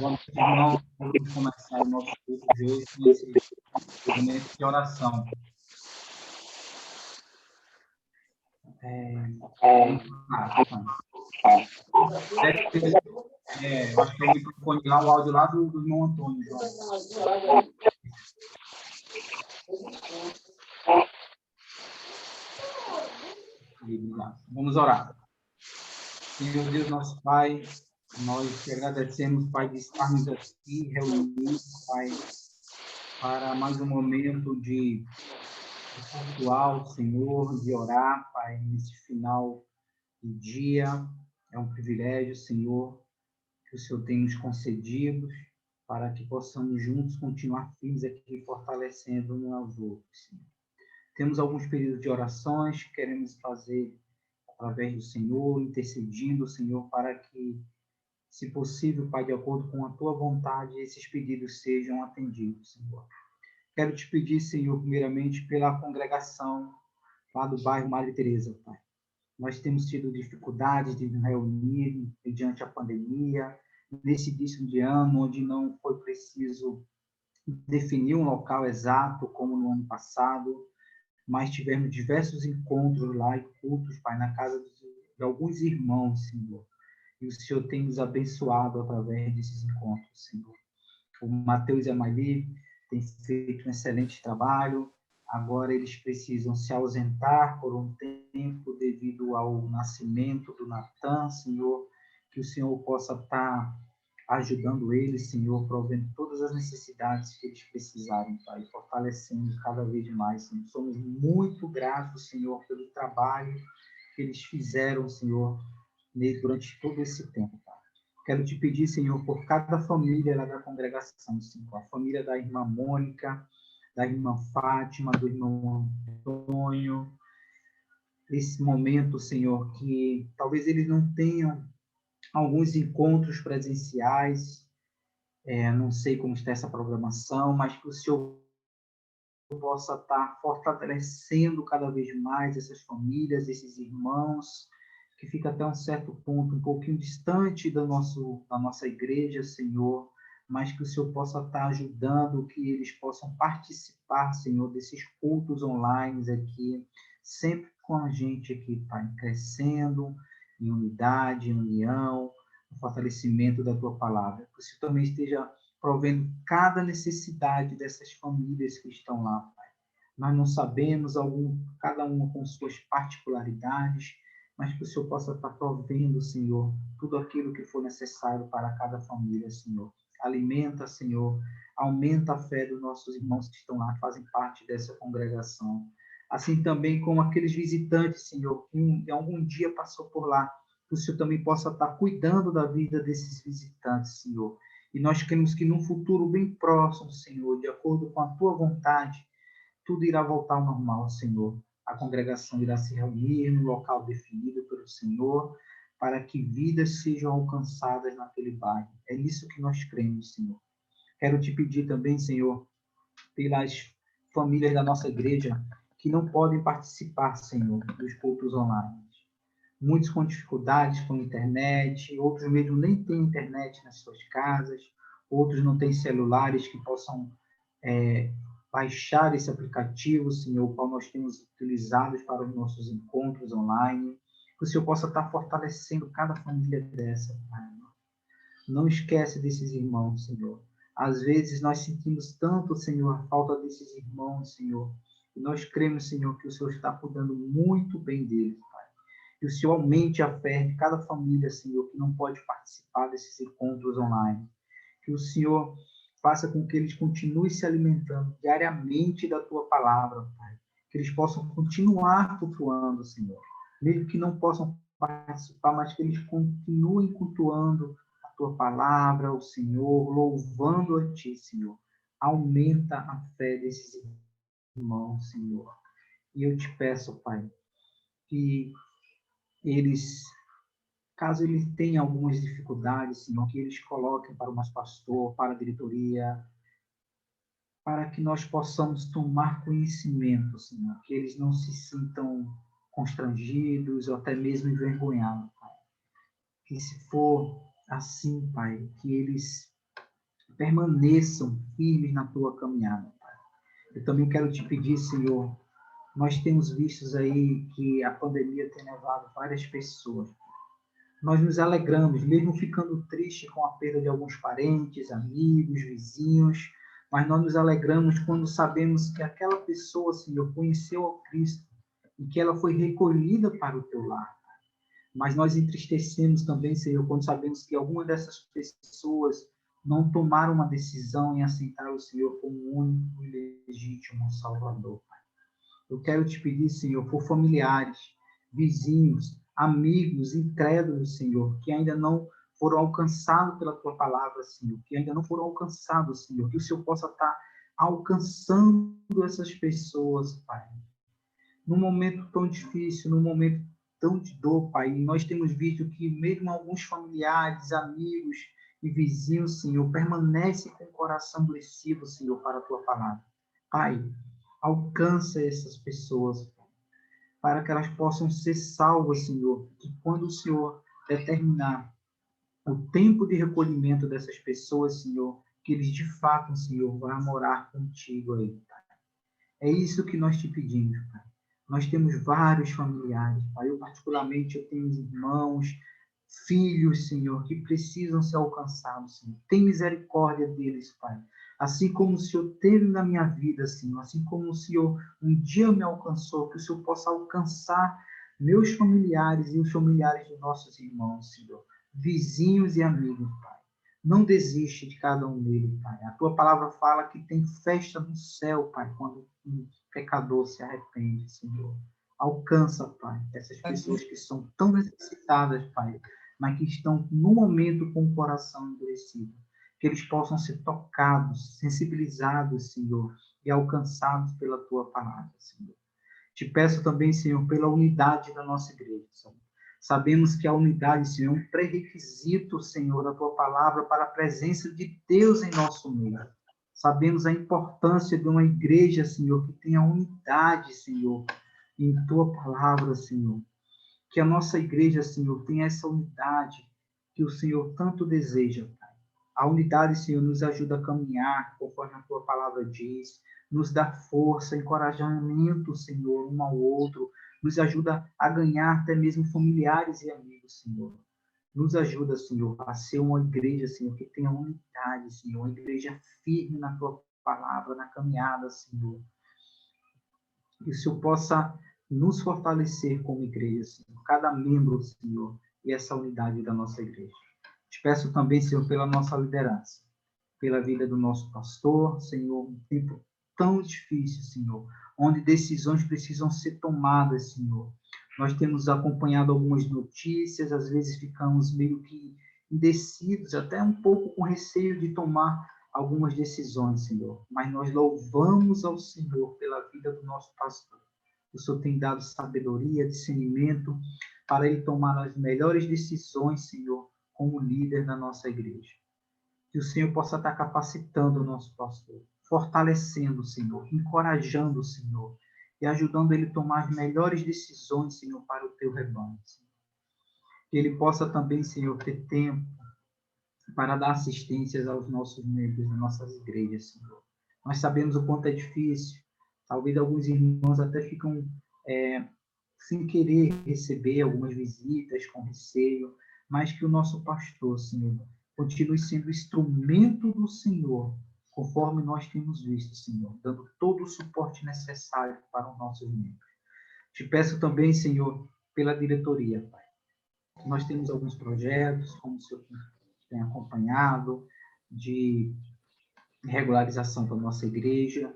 Vamos, irmão, vamos começar o nosso curso de hoje com esse momento de oração. Eu acho que é o microfone lá, o áudio lá do irmão Antônio, João. Vamos orar. Senhor Deus, nosso Pai, nós te agradecemos, Pai, de estarmos aqui reunidos, Pai, para mais um momento de cultuar, Senhor, de orar, Pai, nesse final de dia. É um privilégio, Senhor, que o Senhor tem nos concedido para que possamos juntos continuar firmes aqui, fortalecendo uns aos outros, Senhor. Temos alguns períodos de orações que queremos fazer através do Senhor, intercedindo, Senhor, para que, se possível, Pai, de acordo com a Tua vontade, esses pedidos sejam atendidos, Senhor. Quero te pedir, Senhor, primeiramente, pela congregação lá do bairro Madre Teresa, Pai. Nós temos tido dificuldades de nos reunir mediante a pandemia, nesse início de ano, onde não foi preciso definir um local exato, como no ano passado, mas tivemos diversos encontros lá e cultos, Pai, na casa de alguns irmãos, Senhor. E o Senhor tem nos abençoado através desses encontros, Senhor. O Mateus e a Mali têm feito um excelente trabalho. Agora eles precisam se ausentar por um tempo devido ao nascimento do Natan, Senhor. Que o Senhor possa estar ajudando eles, Senhor, provendo todas as necessidades que eles precisarem, Pai, fortalecendo cada vez mais, Senhor. Somos muito gratos, Senhor, pelo trabalho que eles fizeram, Senhor, durante todo esse tempo, Pai. Quero te pedir, Senhor, por cada família lá da congregação, Senhor, a família da irmã Mônica, da irmã Fátima, do irmão Antônio, esse momento, Senhor, que talvez eles não tenham alguns encontros presenciais, não sei como está essa programação, mas que o Senhor possa estar fortalecendo cada vez mais essas famílias, esses irmãos, que fica até um certo ponto, um pouquinho distante da nossa igreja, Senhor, mas que o Senhor possa estar ajudando, que eles possam participar, Senhor, desses cultos online aqui, sempre com a gente aqui, Pai, crescendo em unidade, em união, no fortalecimento da Tua palavra. Que o Senhor também esteja provendo cada necessidade dessas famílias que estão lá, Pai. Nós não sabemos, cada uma com suas particularidades, mas que o Senhor possa estar provendo, Senhor, tudo aquilo que for necessário para cada família, Senhor. Alimenta, Senhor, aumenta a fé dos nossos irmãos que estão lá, que fazem parte dessa congregação. Assim também como aqueles visitantes, Senhor, que em algum dia passou por lá, que o Senhor também possa estar cuidando da vida desses visitantes, Senhor. E nós queremos que num futuro bem próximo, Senhor, de acordo com a Tua vontade, tudo irá voltar ao normal, Senhor. A congregação irá se reunir no local definido pelo Senhor, para que vidas sejam alcançadas naquele bairro. É nisso que nós cremos, Senhor. Quero te pedir também, Senhor, pelas famílias da nossa igreja que não podem participar, Senhor, dos cultos online. Muitos com dificuldades com a internet, outros mesmo nem têm internet nas suas casas, outros não têm celulares que possam baixar esse aplicativo, Senhor, o qual nós temos utilizado para os nossos encontros online, que o Senhor possa estar fortalecendo cada família dessa, Pai. Não esquece desses irmãos, Senhor. Às vezes nós sentimos tanto, Senhor, a falta desses irmãos, Senhor, e nós cremos, Senhor, que o Senhor está cuidando muito bem deles, Pai. Que o Senhor aumente a fé de cada família, Senhor, que não pode participar desses encontros online. Que o Senhor faça com que eles continuem se alimentando diariamente da Tua palavra, Pai. Que eles possam continuar cultuando, Senhor. Mesmo que não possam participar, mas que eles continuem cultuando a Tua palavra, o Senhor, louvando a Ti, Senhor. Aumenta a fé desses irmãos, Senhor. E eu te peço, Pai, que eles, caso eles tenham algumas dificuldades, Senhor, que eles coloquem para o nosso pastor, para a diretoria, para que nós possamos tomar conhecimento, Senhor, que eles não se sintam constrangidos ou até mesmo envergonhados, Pai. que se for assim, Pai, que eles permaneçam firmes na tua caminhada, Pai. Eu também quero te pedir, Senhor, nós temos visto aí que a pandemia tem levado várias pessoas. Nós nos alegramos, mesmo ficando triste com a perda de alguns parentes, amigos, vizinhos, mas nós nos alegramos quando sabemos que aquela pessoa, Senhor, conheceu ao Cristo e que ela foi recolhida para o teu lar. Mas nós entristecemos também, Senhor, quando sabemos que algumas dessas pessoas não tomaram uma decisão em aceitar o Senhor como o único e legítimo Salvador. Eu quero te pedir, Senhor, por familiares, vizinhos, amigos, incrédulos, Senhor, que ainda não foram alcançados pela tua palavra, Senhor, que ainda não foram alcançados, Senhor, que o Senhor possa estar alcançando essas pessoas, Pai. Num momento tão difícil, num momento tão de dor, Pai, e nós temos visto que mesmo alguns familiares, amigos e vizinhos, Senhor, permanecem com o coração endurecido, Senhor, para a tua palavra. Pai, alcança essas pessoas, para que elas possam ser salvas, Senhor, e quando o Senhor determinar o tempo de recolhimento dessas pessoas, Senhor, que eles de fato, Senhor, vão morar contigo aí, Pai. É isso que nós te pedimos, Pai. Nós temos vários familiares, Pai. Eu, particularmente, eu tenho irmãos, filhos, Senhor, que precisam ser alcançados, Senhor. Tem misericórdia deles, Pai. Assim como o Senhor teve na minha vida, Senhor, assim como o Senhor um dia me alcançou, que o Senhor possa alcançar meus familiares e os familiares de nossos irmãos, Senhor, vizinhos e amigos, Pai. Não desiste de cada um deles, Pai. A tua palavra fala que tem festa no céu, Pai, quando um pecador se arrepende, Senhor. Alcança, Pai, essas pessoas que são tão necessitadas, Pai, mas que estão no momento com o coração endurecido. Que eles possam ser tocados, sensibilizados, Senhor, e alcançados pela tua palavra, Senhor. Te peço também, Senhor, pela unidade da nossa igreja, Senhor. Sabemos que a unidade, Senhor, é um pré-requisito, Senhor, da tua palavra para a presença de Deus em nosso meio. Sabemos a importância de uma igreja, Senhor, que tenha unidade, Senhor, em tua palavra, Senhor. Que a nossa igreja, Senhor, tenha essa unidade que o Senhor tanto deseja, Pai. A unidade, Senhor, nos ajuda a caminhar, conforme a tua palavra diz, nos dá força, encorajamento, Senhor, um ao outro, nos ajuda a ganhar até mesmo familiares e amigos, Senhor. Nos ajuda, Senhor, a ser uma igreja, Senhor, que tenha unidade, Senhor, uma igreja firme na tua palavra, na caminhada, Senhor. Que o Senhor possa nos fortalecer como igreja, Senhor, cada membro, Senhor, e essa unidade da nossa igreja. Te peço também, Senhor, pela nossa liderança, pela vida do nosso pastor, Senhor, um tempo tão difícil, Senhor, onde decisões precisam ser tomadas, Senhor. Nós temos acompanhado algumas notícias, às vezes ficamos meio que indecisos, até um pouco com receio de tomar algumas decisões, Senhor. Mas nós louvamos ao Senhor pela vida do nosso pastor. O Senhor tem dado sabedoria, discernimento para ele tomar as melhores decisões, Senhor, como líder da nossa igreja. Que o Senhor possa estar capacitando o nosso pastor, fortalecendo o Senhor, encorajando o Senhor e ajudando ele a tomar as melhores decisões, Senhor, para o teu rebanho. Senhor. Que ele possa também, Senhor, ter tempo para dar assistências aos nossos membros, das nossas igrejas, Senhor. Nós sabemos o quanto é difícil. Talvez alguns irmãos até ficam sem querer receber algumas visitas, com receio, mas que o nosso pastor, Senhor, continue sendo instrumento do Senhor, conforme nós temos visto, Senhor, dando todo o suporte necessário para os nossos membros. Te peço também, Senhor, pela diretoria, Pai. Nós temos alguns projetos, como o Senhor tem acompanhado, de regularização da nossa igreja,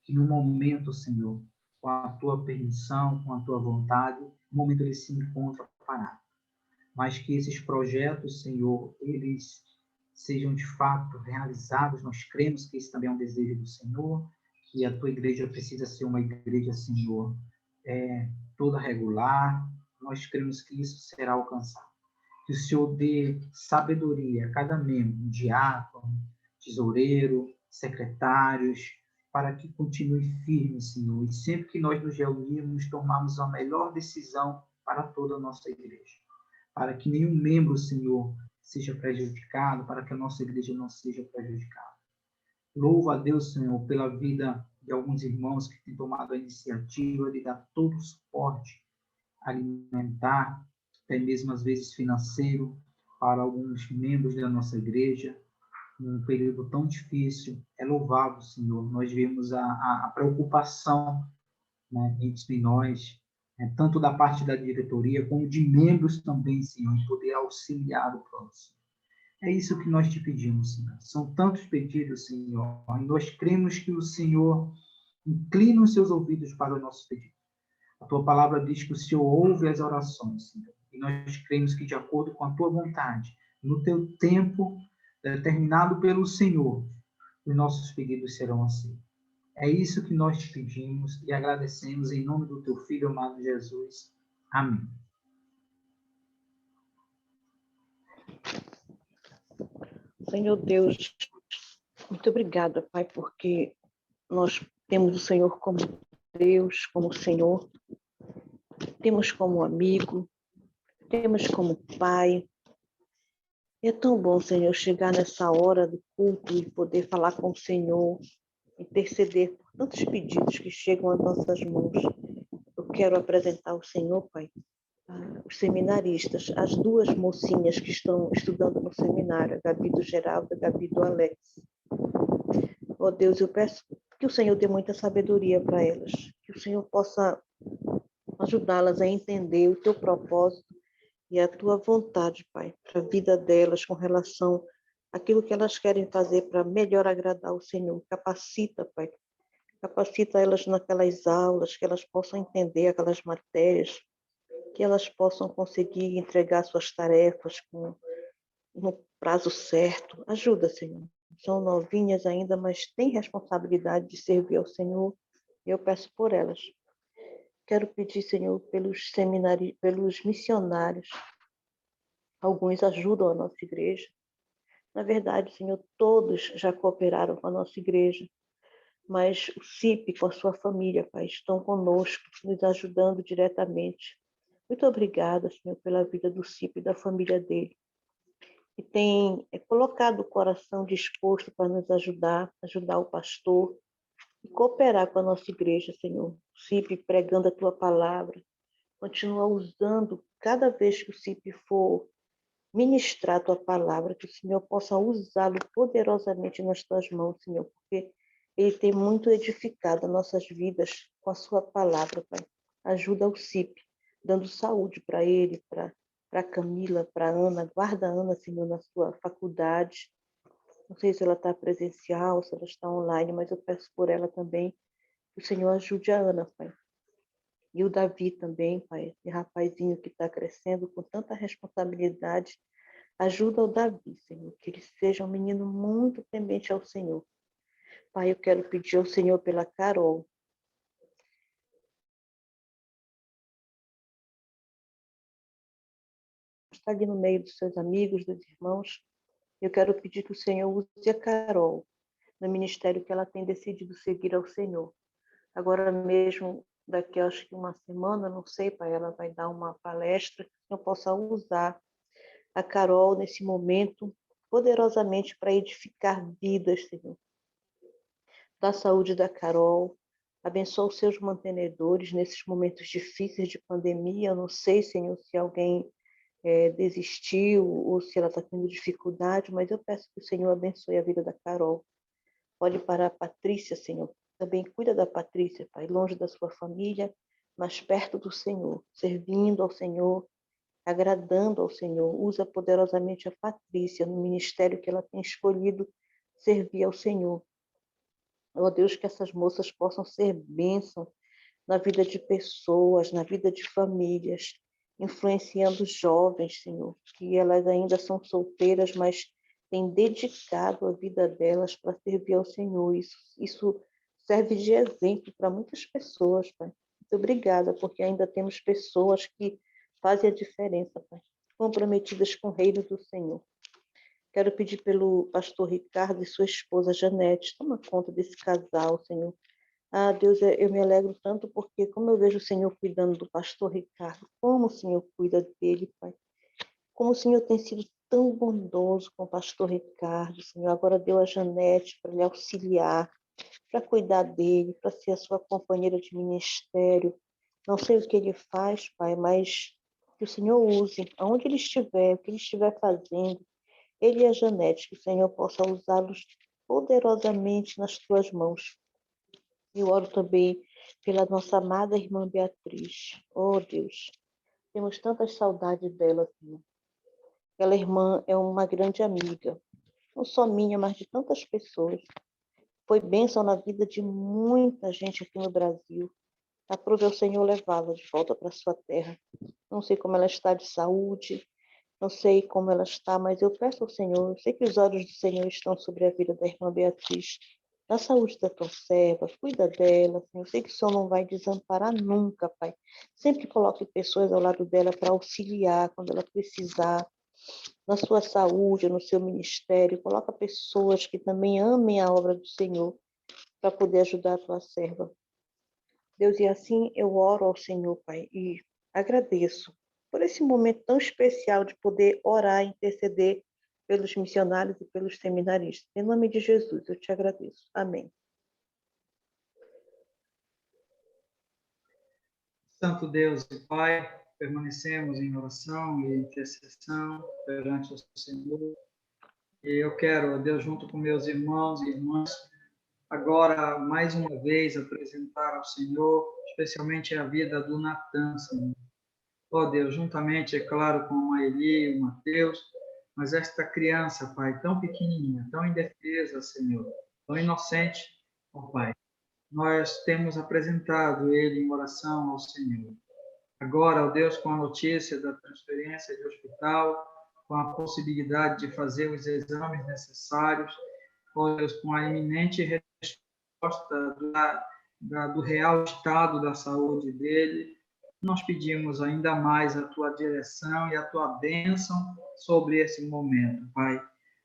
que no momento, Senhor, com a tua permissão, com a tua vontade, no momento ele se encontra parado. Mas que esses projetos, Senhor, eles sejam de fato realizados. Nós cremos que esse também é um desejo do Senhor, que a tua igreja precisa ser uma igreja, Senhor, toda regular. Nós cremos que isso será alcançado. Que o Senhor dê sabedoria a cada membro, um diácono, tesoureiro, secretários, para que continue firme, Senhor. E sempre que nós nos reunirmos, tomarmos a melhor decisão para toda a nossa igreja. para que nenhum membro, Senhor, seja prejudicado, para que a nossa igreja não seja prejudicada. Louvo a Deus, Senhor, pela vida de alguns irmãos que têm tomado a iniciativa de dar todo o suporte alimentar, até mesmo às vezes financeiro, para alguns membros da nossa igreja, num período tão difícil. É louvável, Senhor. Nós vemos a preocupação, né, entre nós, tanto da parte da diretoria, como de membros também, Senhor, em poder auxiliar o próximo. É isso que nós te pedimos, Senhor. São tantos pedidos, Senhor, e nós cremos que o Senhor inclina os seus ouvidos para o nosso pedido. A tua palavra diz que o Senhor ouve as orações, Senhor, e nós cremos que, de acordo com a tua vontade, no teu tempo determinado pelo Senhor, os nossos pedidos serão aceitos. É isso que nós te pedimos e agradecemos em nome do teu Filho amado Jesus. Amém. Senhor Deus, muito obrigada, Pai, porque nós temos o Senhor como Deus, como Senhor, temos como amigo, temos como Pai. É tão bom, Senhor, chegar nessa hora do culto e poder falar com o Senhor, interceder por tantos pedidos que chegam às nossas mãos. Eu quero apresentar ao Senhor, Pai, os seminaristas, as duas mocinhas que estão estudando no seminário, a Gabi do Geraldo e a Gabi do Alex. Ó Deus, eu peço que o Senhor dê muita sabedoria para elas, que o Senhor possa ajudá-las a entender o teu propósito e a tua vontade, Pai, para a vida delas com relação àquilo que elas querem fazer para melhor agradar o Senhor. Capacita, Pai, capacita elas naquelas aulas, que elas possam entender aquelas matérias, que elas possam conseguir entregar suas tarefas no prazo certo. Ajuda, Senhor. São novinhas ainda, mas têm responsabilidade de servir ao Senhor. E eu peço por elas. Quero pedir, Senhor, pelos missionários. Alguns ajudam a nossa igreja. Na verdade, Senhor, todos já cooperaram com a nossa igreja. Mas o CIP, com a sua família, Pai, estão conosco, nos ajudando diretamente. Muito obrigada, Senhor, pela vida do CIP e da família dele. E tem colocado o coração disposto para nos ajudar o pastor e cooperar com a nossa igreja, Senhor. O CIP pregando a tua palavra, continua usando, cada vez que o CIP for ministrar a tua palavra, que o Senhor possa usá-lo poderosamente nas tuas mãos, Senhor, porque ele tem muito edificado nossas vidas com a sua palavra, Pai. Ajuda o CIP, dando saúde para ele, para Camila, para Ana. Guarda a Ana, Senhor, na sua faculdade. Não sei se ela está presencial, se ela está online, mas eu peço por ela também. Que o Senhor ajude a Ana, Pai. E o Davi também, Pai, esse rapazinho que está crescendo com tanta responsabilidade. Ajuda o Davi, Senhor, que ele seja um menino muito temente ao Senhor. Pai, eu quero pedir ao Senhor pela Carol. Está ali no meio dos seus amigos, dos irmãos. Eu quero pedir que o Senhor use a Carol no ministério que ela tem decidido seguir ao Senhor. Agora mesmo, daqui acho que uma semana, não sei, Pai, ela vai dar uma palestra, que eu possa usar a Carol nesse momento poderosamente para edificar vidas, Senhor. Da saúde da Carol, abençoa os seus mantenedores nesses momentos difíceis de pandemia. Eu não sei, Senhor, se alguém desistiu ou se ela está tendo dificuldade, mas eu peço que o Senhor abençoe a vida da Carol. Olhe para a Patrícia, Senhor. Também cuida da Patrícia, Pai, longe da sua família, mas perto do Senhor, servindo ao Senhor, agradando ao Senhor. Usa poderosamente a Patrícia no ministério que ela tem escolhido servir ao Senhor. Ó Deus, que essas moças possam ser bênção na vida de pessoas, na vida de famílias, influenciando jovens, Senhor, que elas ainda são solteiras, mas têm dedicado a vida delas para servir ao Senhor. Isso serve de exemplo para muitas pessoas, Pai. Muito obrigada, porque ainda temos pessoas que fazem a diferença, Pai, comprometidas com o reino do Senhor. Quero pedir pelo pastor Ricardo e sua esposa Janete, toma conta desse casal, Senhor. Ah, Deus, eu me alegro tanto porque como eu vejo o Senhor cuidando do pastor Ricardo, como o Senhor cuida dele, Pai. como o Senhor tem sido tão bondoso com o pastor Ricardo, Senhor. Agora deu a Janete para lhe auxiliar, para cuidar dele, para ser a sua companheira de ministério. Não sei o que ele faz, Pai, mas que o Senhor use, aonde ele estiver, o que ele estiver fazendo, ele e a Janete, que o Senhor possa usá-los poderosamente nas tuas mãos. Eu oro também pela nossa amada irmã Beatriz. Oh, Deus, temos tantas saudades dela, Senhor. Aquela irmã é uma grande amiga, não só minha, mas de tantas pessoas. Foi bênção na vida de muita gente aqui no Brasil. Aprove ao Senhor levá-la de volta para sua terra. Não sei como ela está de saúde, não sei como ela está, mas eu peço ao Senhor, eu sei que os olhos do Senhor estão sobre a vida da irmã Beatriz. Da saúde da tua serva, cuida dela, Senhor. Eu sei que o Senhor não vai desamparar nunca, Pai. Sempre coloque pessoas ao lado dela para auxiliar quando ela precisar, na sua saúde, no seu ministério. Coloca pessoas que também amem a obra do Senhor para poder ajudar a tua serva. Deus, e assim eu oro ao Senhor, Pai, e agradeço por esse momento tão especial de poder orar e interceder pelos missionários e pelos seminaristas. Em nome de Jesus, eu te agradeço. Amém. Santo Deus e Pai, permanecemos em oração e intercessão perante o Senhor. E eu quero, ó Deus, junto com meus irmãos e irmãs, agora, mais uma vez, apresentar ao Senhor, especialmente a vida do Natan, Senhor. Ó Deus, juntamente, é claro, com a Maeli e o Mateus, mas esta criança, Pai, tão pequenininha, tão indefesa, Senhor, tão inocente, ó Pai, nós temos apresentado ele em oração ao Senhor. Agora, ó Deus, com a notícia da transferência de hospital, com a possibilidade de fazer os exames necessários, ó Deus, com a iminente resposta do real estado da saúde dele, nós pedimos ainda mais a tua direção e a tua bênção sobre esse momento, Pai.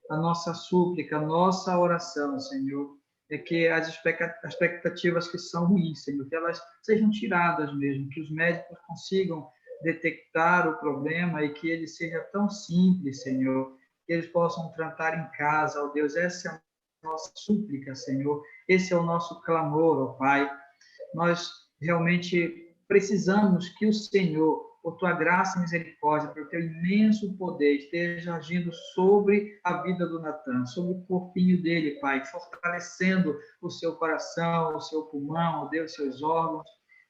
A nossa súplica, a nossa oração, Senhor, é que as expectativas que são ruins, Senhor, que elas sejam tiradas mesmo, que os médicos consigam detectar o problema e que ele seja tão simples, Senhor, que eles possam tratar em casa, ó Deus. Essa é a nossa súplica, Senhor. Esse é o nosso clamor, ó Pai. Nós realmente precisamos que o Senhor, por tua graça e misericórdia, pelo teu imenso poder, esteja agindo sobre a vida do Natan, sobre o corpinho dele, Pai, fortalecendo o seu coração, o seu pulmão, ó Deus, seus órgãos.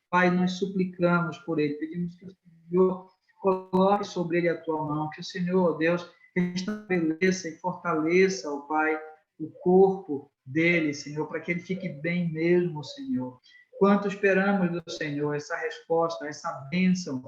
Pai, nós suplicamos por ele, pedimos que o Senhor coloque sobre ele a tua mão, que o Senhor, ó Deus, estabeleça e fortaleça, ó Pai, o corpo dele, Senhor, para que ele fique bem mesmo, Senhor. Quanto esperamos do Senhor essa resposta, essa bênção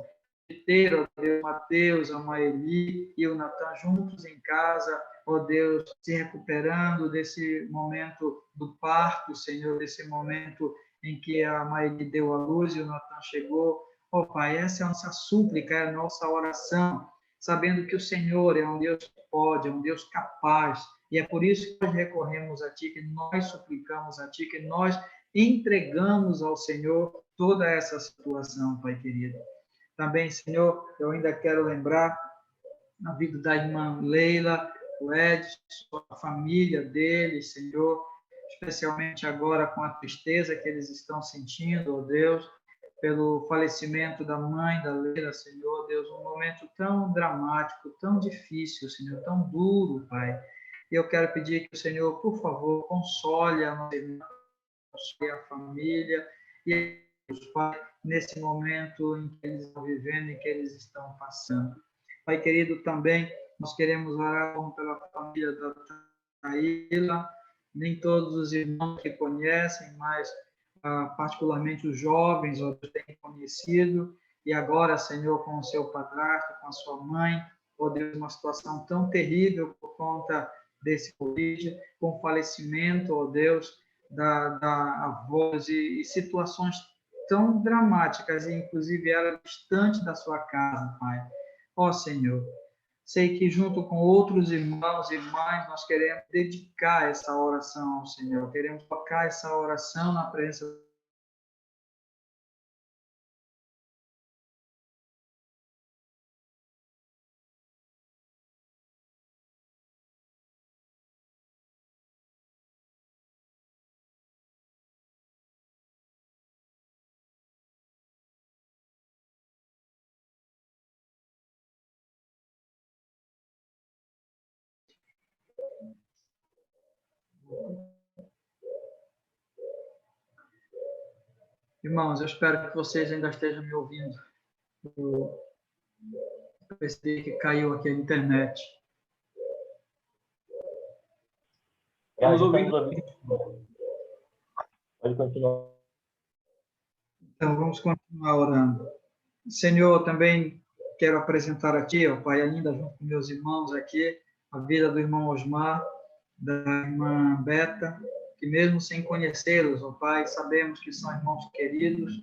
de ter, ó Deus, Mateus, a Maeli e o Natan juntos em casa, ó Deus, se recuperando desse momento do parto, Senhor, desse momento em que a Maeli deu à luz e o Natan chegou. Ó Pai, essa é a nossa súplica, é a nossa oração, sabendo que o Senhor é um Deus que pode, é um Deus capaz, e é por isso que nós recorremos a Ti, que nós suplicamos a Ti, que nós entregamos ao Senhor toda essa situação, Pai querido. Também, Senhor, eu ainda quero lembrar a vida da irmã Leila, o Edson, a família deles, Senhor, especialmente agora com a tristeza que eles estão sentindo, ó Deus, pelo falecimento da mãe da Leila, Senhor, Deus, um momento tão dramático, tão difícil, Senhor, tão duro, Pai. E eu quero pedir que o Senhor, por favor, console a nossa irmã, a família e os pais nesse momento em que eles estão vivendo, em que eles estão passando. Pai querido, também nós queremos orar pela família da Taíla, nem todos os irmãos que conhecem, mas particularmente os jovens o têm conhecido, e agora, Senhor, com o seu padrasto, com a sua mãe, ó Deus, uma situação tão terrível por conta desse Covid, com o falecimento, ó Deus, da avós e situações tão dramáticas, e inclusive ela distante da sua casa, Pai. Ó Senhor, sei que junto com outros irmãos e irmãs nós queremos dedicar essa oração ao Senhor, queremos tocar essa oração na presença Irmãos, eu espero que vocês ainda estejam me ouvindo. Eu percebi que caiu aqui a internet. Estamos ouvindo? Pode continuar. Então, vamos continuar orando. Senhor, também quero apresentar a Ti, ó Pai, ainda junto com meus irmãos aqui, a vida do irmão Osmar, da irmã Beta, que mesmo sem conhecê-los, ó Pai, sabemos que são irmãos queridos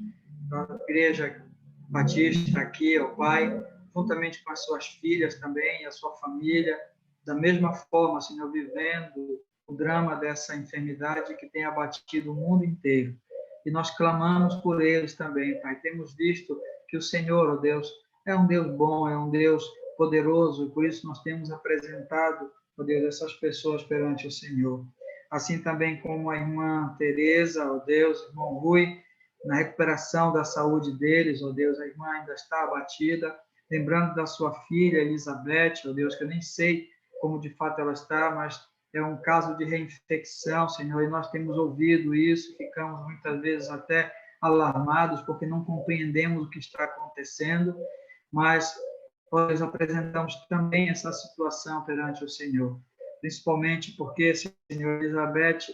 da Igreja Batista aqui, ó Pai, juntamente com as suas filhas também, a sua família, da mesma forma, Senhor, vivendo o drama dessa enfermidade que tem abatido o mundo inteiro. E nós clamamos por eles também, Pai. Temos visto que o Senhor, ó Deus, é um Deus bom, é um Deus poderoso, e por isso nós temos apresentado, ó Deus, essas pessoas perante o Senhor. Assim também como a irmã Teresa, ó Deus, irmão Rui, na recuperação da saúde deles, ó Deus, a irmã ainda está abatida, lembrando da sua filha Elizabeth, ó Deus, que eu nem sei como de fato ela está, mas é um caso de reinfecção, Senhor, e nós temos ouvido isso, ficamos muitas vezes até alarmados, porque não compreendemos o que está acontecendo, mas nós apresentamos também essa situação perante o Senhor, principalmente porque, Senhor, Elizabeth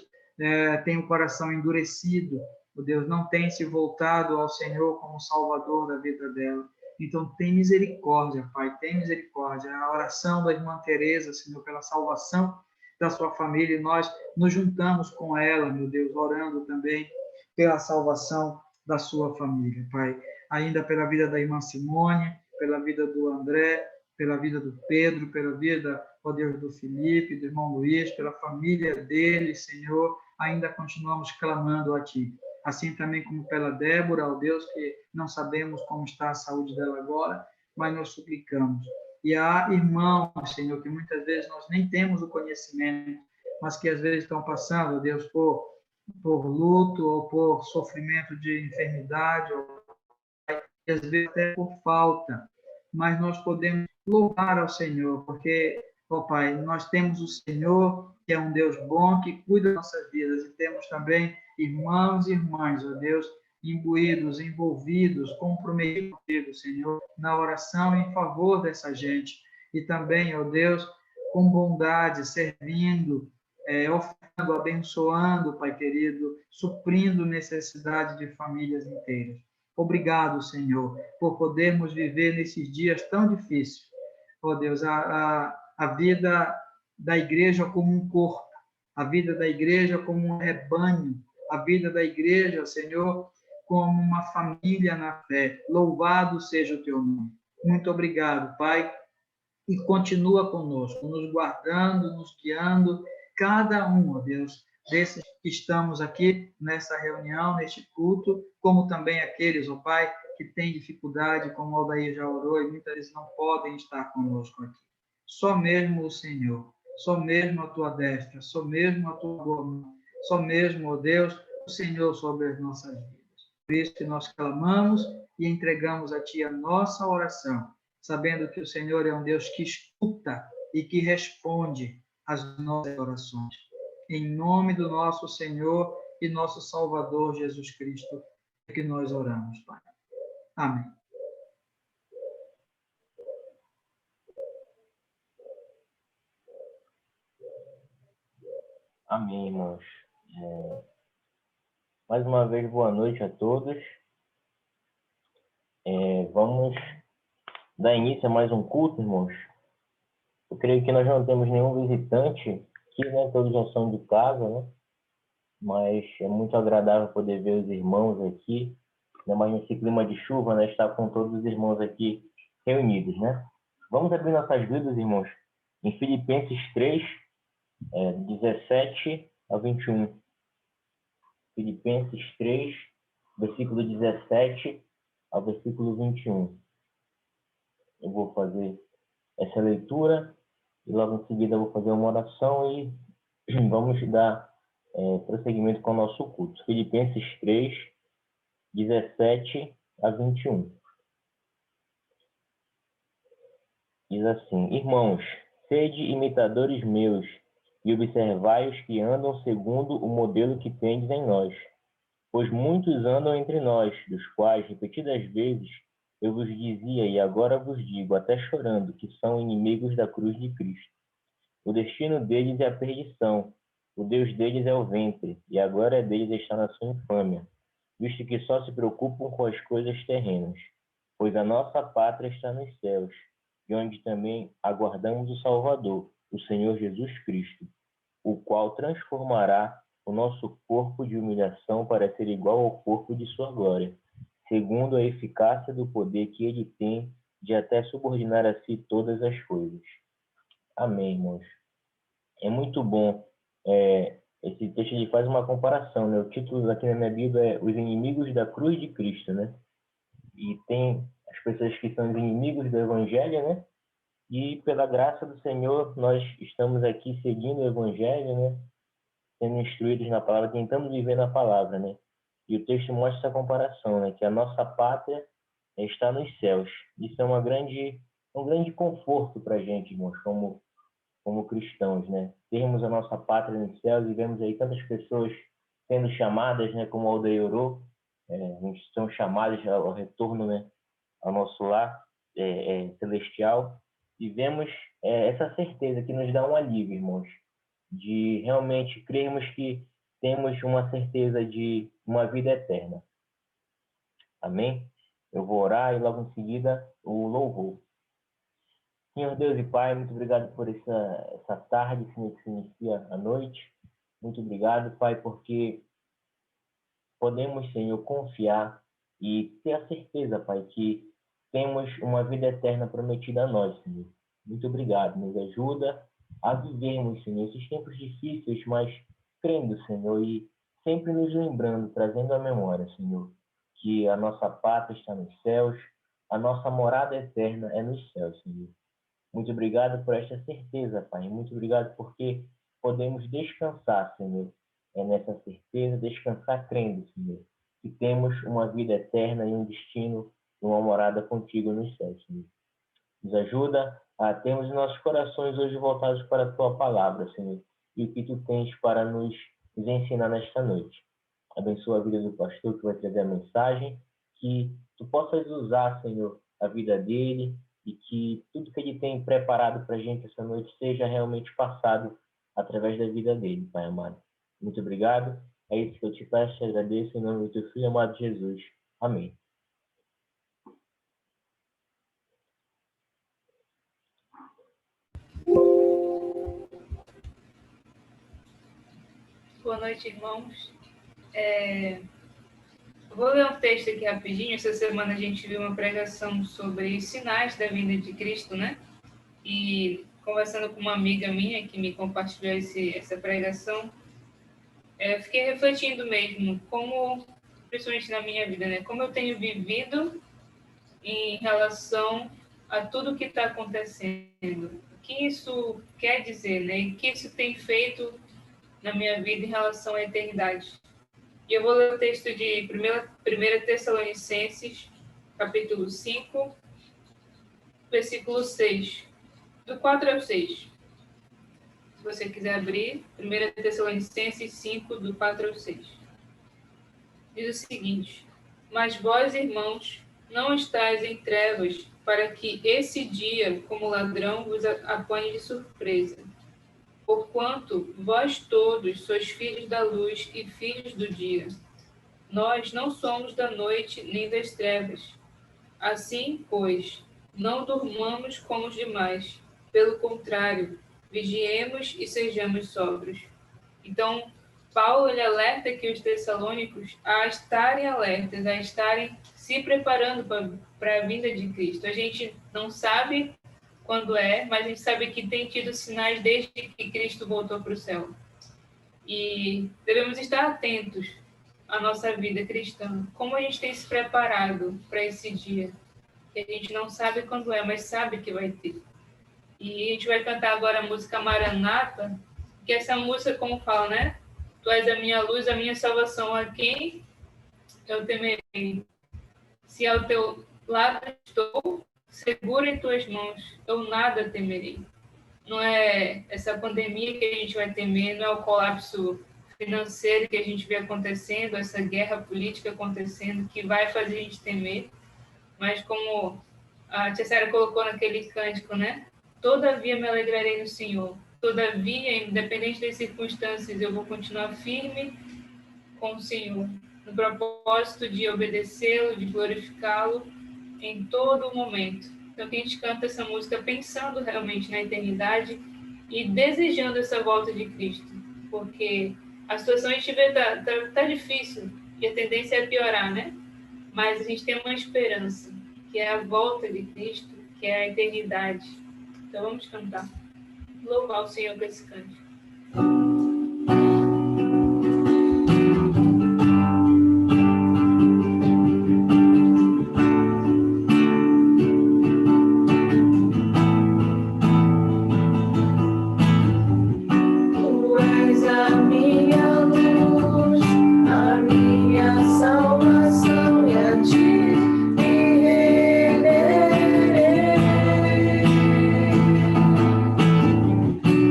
tem o coração endurecido, o Deus não tem se voltado ao Senhor como Salvador da vida dela. Então, tem misericórdia, Pai, tem misericórdia. A oração da irmã Teresa, Senhor, pela salvação da sua família, e nós nos juntamos com ela, meu Deus, orando também pela salvação da sua família, Pai. Ainda pela vida da irmã Simone, pela vida do André, pela vida do Pedro, pela vida, ó Deus, do Felipe, do irmão Luiz, pela família dele, Senhor, ainda continuamos clamando a Ti. Assim também como pela Débora, ó Deus, que não sabemos como está a saúde dela agora, mas nós suplicamos. E há irmãos, Senhor, que muitas vezes nós nem temos o conhecimento, mas que às vezes estão passando, Deus, por luto ou por sofrimento de enfermidade, ou às vezes até por falta. Mas nós podemos louvar ao Senhor, porque, ó Pai, nós temos o Senhor, que é um Deus bom, que cuida das nossas vidas, e temos também irmãos e irmãs, ó Deus, imbuídos, envolvidos, comprometidos, Senhor, na oração em favor dessa gente. E também, ó Deus, com bondade, servindo, ofertando, abençoando, Pai querido, suprindo necessidade de famílias inteiras. Obrigado, Senhor, por podermos viver nesses dias tão difíceis. Ó Deus, a vida da igreja como um corpo, a vida da igreja como um rebanho, a vida da igreja, Senhor, como uma família na fé. Louvado seja o teu nome. Muito obrigado, Pai, e continua conosco, nos guardando, nos guiando, cada um, ó Deus, desses que estamos aqui nessa reunião, neste culto, como também aqueles, ó Pai, que têm dificuldade, como o Aldair já orou, e muitas vezes não podem estar conosco aqui. Só mesmo o Senhor, só mesmo a tua destra, só mesmo a tua boa mão, só mesmo, ó Deus, o Senhor sobre as nossas vidas. Por isso que nós clamamos e entregamos a Ti a nossa oração, sabendo que o Senhor é um Deus que escuta e que responde às nossas orações. Em nome do nosso Senhor e nosso Salvador Jesus Cristo, é que nós oramos, Pai. Amém. Amém, irmãos. Mais uma vez, boa noite a todos. Vamos dar início a mais um culto, irmãos. Eu creio que nós não temos nenhum visitante aqui, né? Todos já são de casa, né? Mas é muito agradável poder ver os irmãos aqui, né? Mas nesse clima de chuva, né? Estar com todos os irmãos aqui reunidos, né? Vamos abrir nossas Bíblias, irmãos, em Filipenses 3, 17 a 21. Filipenses 3, versículo 17 ao versículo 21. Eu vou fazer essa leitura e logo em seguida eu vou fazer uma oração e vamos dar prosseguimento com o nosso culto. Filipenses 3, 17 a 21. Diz assim: Irmãos, sede imitadores meus e observai os que andam segundo o modelo que tendes em nós. Pois muitos andam entre nós, dos quais, repetidas vezes, eu vos dizia e agora vos digo, até chorando, que são inimigos da cruz de Cristo. O destino deles é a perdição, o Deus deles é o ventre, e a glória deles está na sua infâmia, visto que só se preocupam com as coisas terrenas. Pois a nossa pátria está nos céus, de onde também aguardamos o Salvador, o Senhor Jesus Cristo, o qual transformará o nosso corpo de humilhação para ser igual ao corpo de sua glória, segundo a eficácia do poder que ele tem de até subordinar a si todas as coisas. Amém, irmãos. É muito bom. Esse texto ele faz uma comparação, né? O título aqui na minha Bíblia é Os Inimigos da Cruz de Cristo, né? E tem as pessoas que são os inimigos do Evangelho, né? E pela graça do Senhor, nós estamos aqui seguindo o Evangelho, né? Sendo instruídos na palavra, tentando viver na palavra, né? E o texto mostra essa comparação, né? Que a nossa pátria está nos céus. Isso é um grande conforto para a gente, irmãos, como cristãos, né? Termos a nossa pátria nos céus e vemos aí tantas pessoas sendo chamadas, né? Como Aldeia Orô, são chamadas ao retorno, né? Ao nosso lar celestial. E vemos essa certeza que nos dá um alívio, irmãos, de realmente crermos que temos uma certeza de uma vida eterna. Amém? Eu vou orar e logo em seguida o louvor. Senhor Deus e Pai, muito obrigado por essa tarde, Senhor, que se inicia à noite. Muito obrigado, Pai, porque podemos, Senhor, confiar e ter a certeza, Pai, que temos uma vida eterna prometida a nós, Senhor. Muito obrigado. Nos ajuda a vivermos, Senhor, esses tempos difíceis, mas crendo, Senhor, e sempre nos lembrando, trazendo à memória, Senhor, que a nossa pátria está nos céus, a nossa morada eterna é nos céus, Senhor. Muito obrigado por esta certeza, Pai. Muito obrigado porque podemos descansar, Senhor, nessa certeza, descansar crendo, Senhor, que temos uma vida eterna e um destino, uma morada contigo nos céus, Senhor. Nos ajuda a termos nossos corações hoje voltados para a Tua palavra, Senhor, e o que Tu tens para nos ensinar nesta noite. Abençoa a vida do pastor que vai trazer a mensagem, que Tu possas usar, Senhor, a vida dele e que tudo que ele tem preparado para a gente essa noite seja realmente passado através da vida dele, Pai amado. Muito obrigado. É isso que eu te peço, te agradeço em nome do Teu Filho amado Jesus. Amém. Boa noite, irmãos. Vou ler um texto aqui rapidinho. Essa semana a gente viu uma pregação sobre os sinais da vinda de Cristo, né? E conversando com uma amiga minha que me compartilhou essa pregação, eu fiquei refletindo mesmo como, principalmente na minha vida, né? Como eu tenho vivido em relação a tudo que está acontecendo. O que isso quer dizer, né? E o que isso tem feito na minha vida em relação à eternidade. E eu vou ler o texto de 1 Tessalonicenses, capítulo 5, versículo 6, do 4 ao 6. Se você quiser abrir, 1 Tessalonicenses 5, do 4 ao 6. Diz o seguinte: Mas vós, irmãos, não estáis em trevas, para que esse dia, como ladrão, vos apanhe de surpresa. Porquanto vós todos sois filhos da luz e filhos do dia. Nós não somos da noite nem das trevas. Assim, pois, não durmamos como os demais. Pelo contrário, vigiemos e sejamos sóbrios. Então, Paulo ele alerta aqui os tessalônicos a estarem alertas, a estarem se preparando para a vinda de Cristo. A gente não sabe quando mas a gente sabe que tem tido sinais desde que Cristo voltou para o céu. E devemos estar atentos à nossa vida cristã. Como a gente tem se preparado para esse dia? Que a gente não sabe quando mas sabe que vai ter. E a gente vai cantar agora a música Maranata, que essa música, como fala, né? Tu és a minha luz, a minha salvação, a quem eu temerei. Se ao teu lado estou, segura em tuas mãos, eu nada temerei. não é essa pandemia que a gente vai temer, não é o colapso financeiro que a gente vê acontecendo, essa guerra política acontecendo, que vai fazer a gente temer, mas como a tia Sara colocou naquele cântico, né? Todavia me alegrarei no Senhor. Todavia, independente das circunstâncias, eu vou continuar firme com o Senhor, no propósito de obedecê-lo, de glorificá-lo em todo momento. Então, que a gente canta essa música pensando realmente na eternidade e desejando essa volta de Cristo, porque a situação a gente vê tá difícil e a tendência é piorar, né? Mas a gente tem uma esperança, que é a volta de Cristo, que é a eternidade. Então vamos cantar. Louvar o Senhor com esse cântico.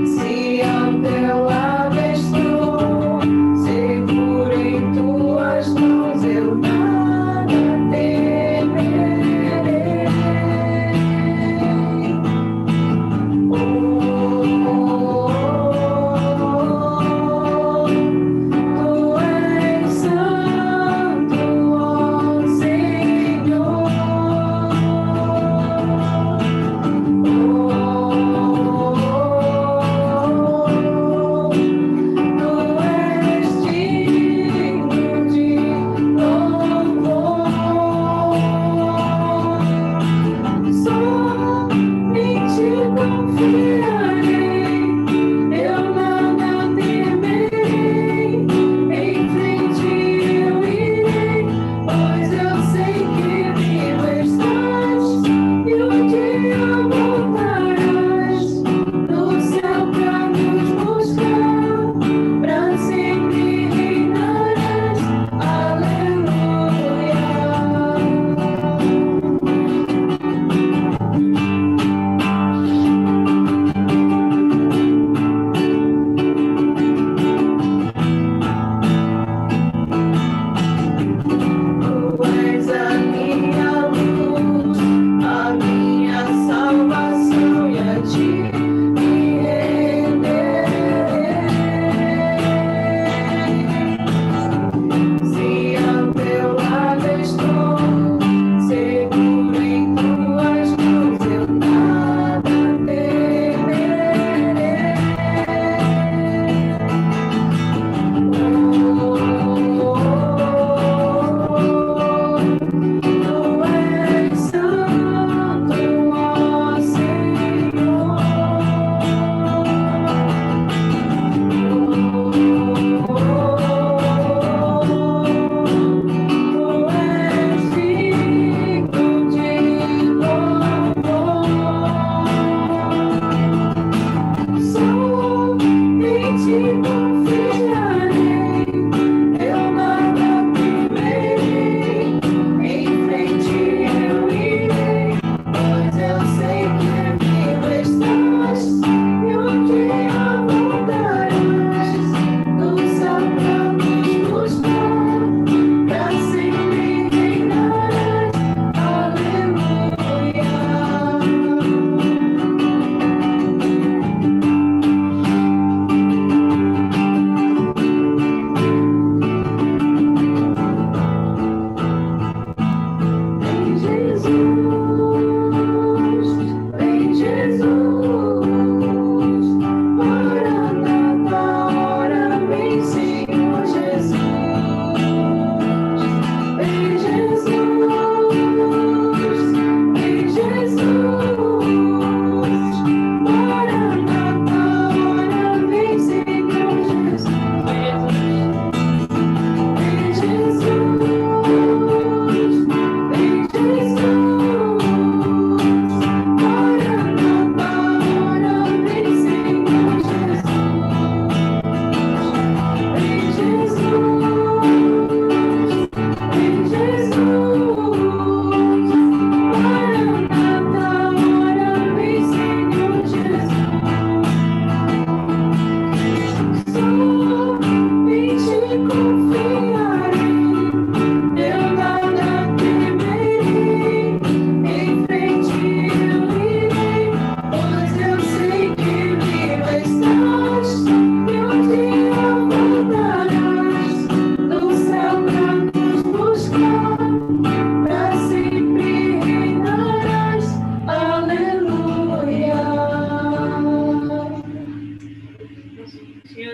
Se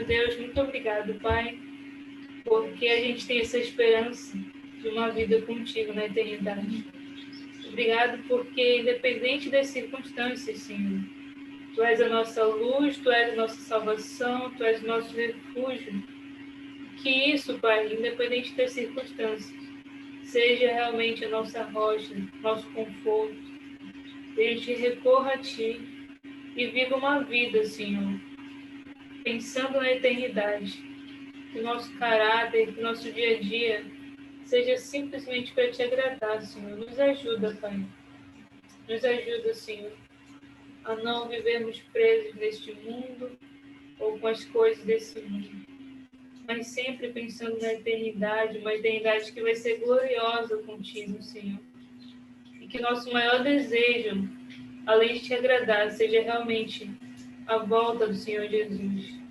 Senhor Deus, muito obrigado, Pai, porque a gente tem essa esperança de uma vida contigo na eternidade. Obrigado porque, independente das circunstâncias, Senhor, Tu és a nossa luz, Tu és a nossa salvação, Tu és o nosso refúgio. Que isso, Pai, independente das circunstâncias, seja realmente a nossa rocha, nosso conforto. Que a gente recorra a Ti e viva uma vida, Senhor, pensando na eternidade. Que o nosso caráter, que o nosso dia a dia seja simplesmente para Te agradar, Senhor. Nos ajuda, Pai. Nos ajuda, Senhor, a não vivermos presos neste mundo ou com as coisas desse mundo, mas sempre pensando na eternidade, uma eternidade que vai ser gloriosa contigo, Senhor. E que nosso maior desejo, além de Te agradar, seja realmente a volta do Senhor Jesus.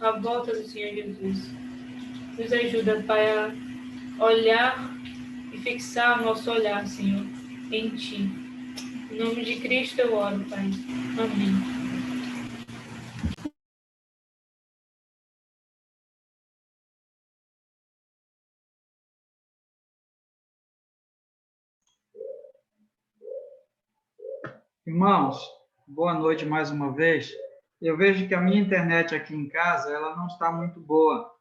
A volta do Senhor Jesus. Nos ajuda, Pai, a olhar e fixar o nosso olhar, Senhor, em Ti. Em nome de Cristo eu oro, Pai. Amém. Irmãos, boa noite mais uma vez. Eu vejo que a minha internet aqui em casa, ela não está muito boa.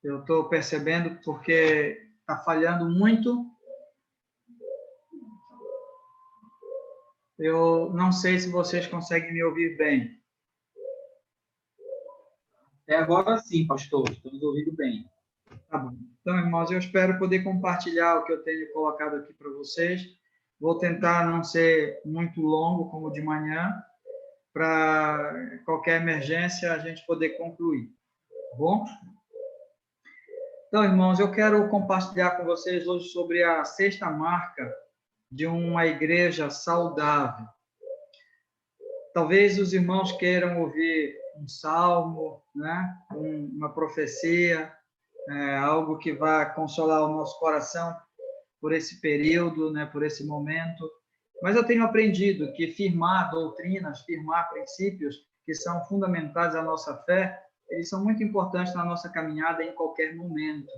Eu estou percebendo porque está falhando muito. Eu não sei se vocês conseguem me ouvir bem. Até agora sim, pastor, estamos ouvindo bem. Tá bom. Então, irmãos, eu espero poder compartilhar o que eu tenho colocado aqui para vocês. Vou tentar não ser muito longo, como de manhã, para qualquer emergência a gente poder concluir. Tá bom? Então, irmãos, eu quero compartilhar com vocês hoje sobre a sexta marca de uma igreja saudável. Talvez os irmãos queiram ouvir um salmo, né? Uma profecia, algo que vai consolar o nosso coração por esse período, né? Por esse momento. Mas eu tenho aprendido que firmar doutrinas, firmar princípios que são fundamentais à nossa fé, eles são muito importantes na nossa caminhada em qualquer momento.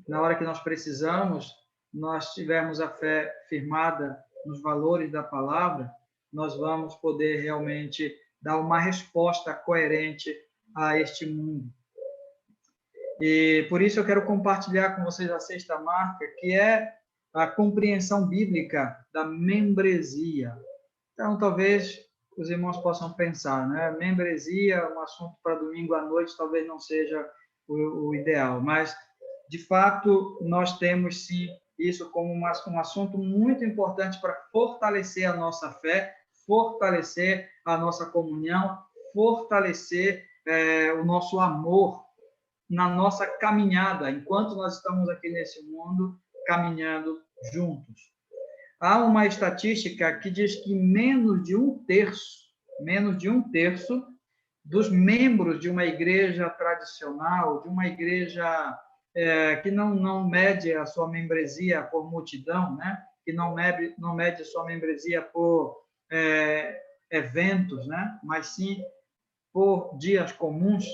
Na hora que nós precisamos, nós tivermos a fé firmada nos valores da palavra, nós vamos poder realmente dar uma resposta coerente a este mundo. E por isso eu quero compartilhar com vocês a sexta marca, que é a compreensão bíblica da membresia. Então, talvez os irmãos possam pensar, né? Membresia, um assunto para domingo à noite, talvez não seja o ideal, mas, de fato, nós temos, sim, isso como um assunto muito importante para fortalecer a nossa fé, fortalecer a nossa comunhão, fortalecer o nosso amor na nossa caminhada, enquanto nós estamos aqui nesse mundo, caminhando juntos. Há uma estatística que diz que menos de um terço dos membros de uma igreja tradicional, de uma igreja que não mede a sua membresia por multidão, né? Que não mede a sua membresia por eventos, né? Mas sim por dias comuns.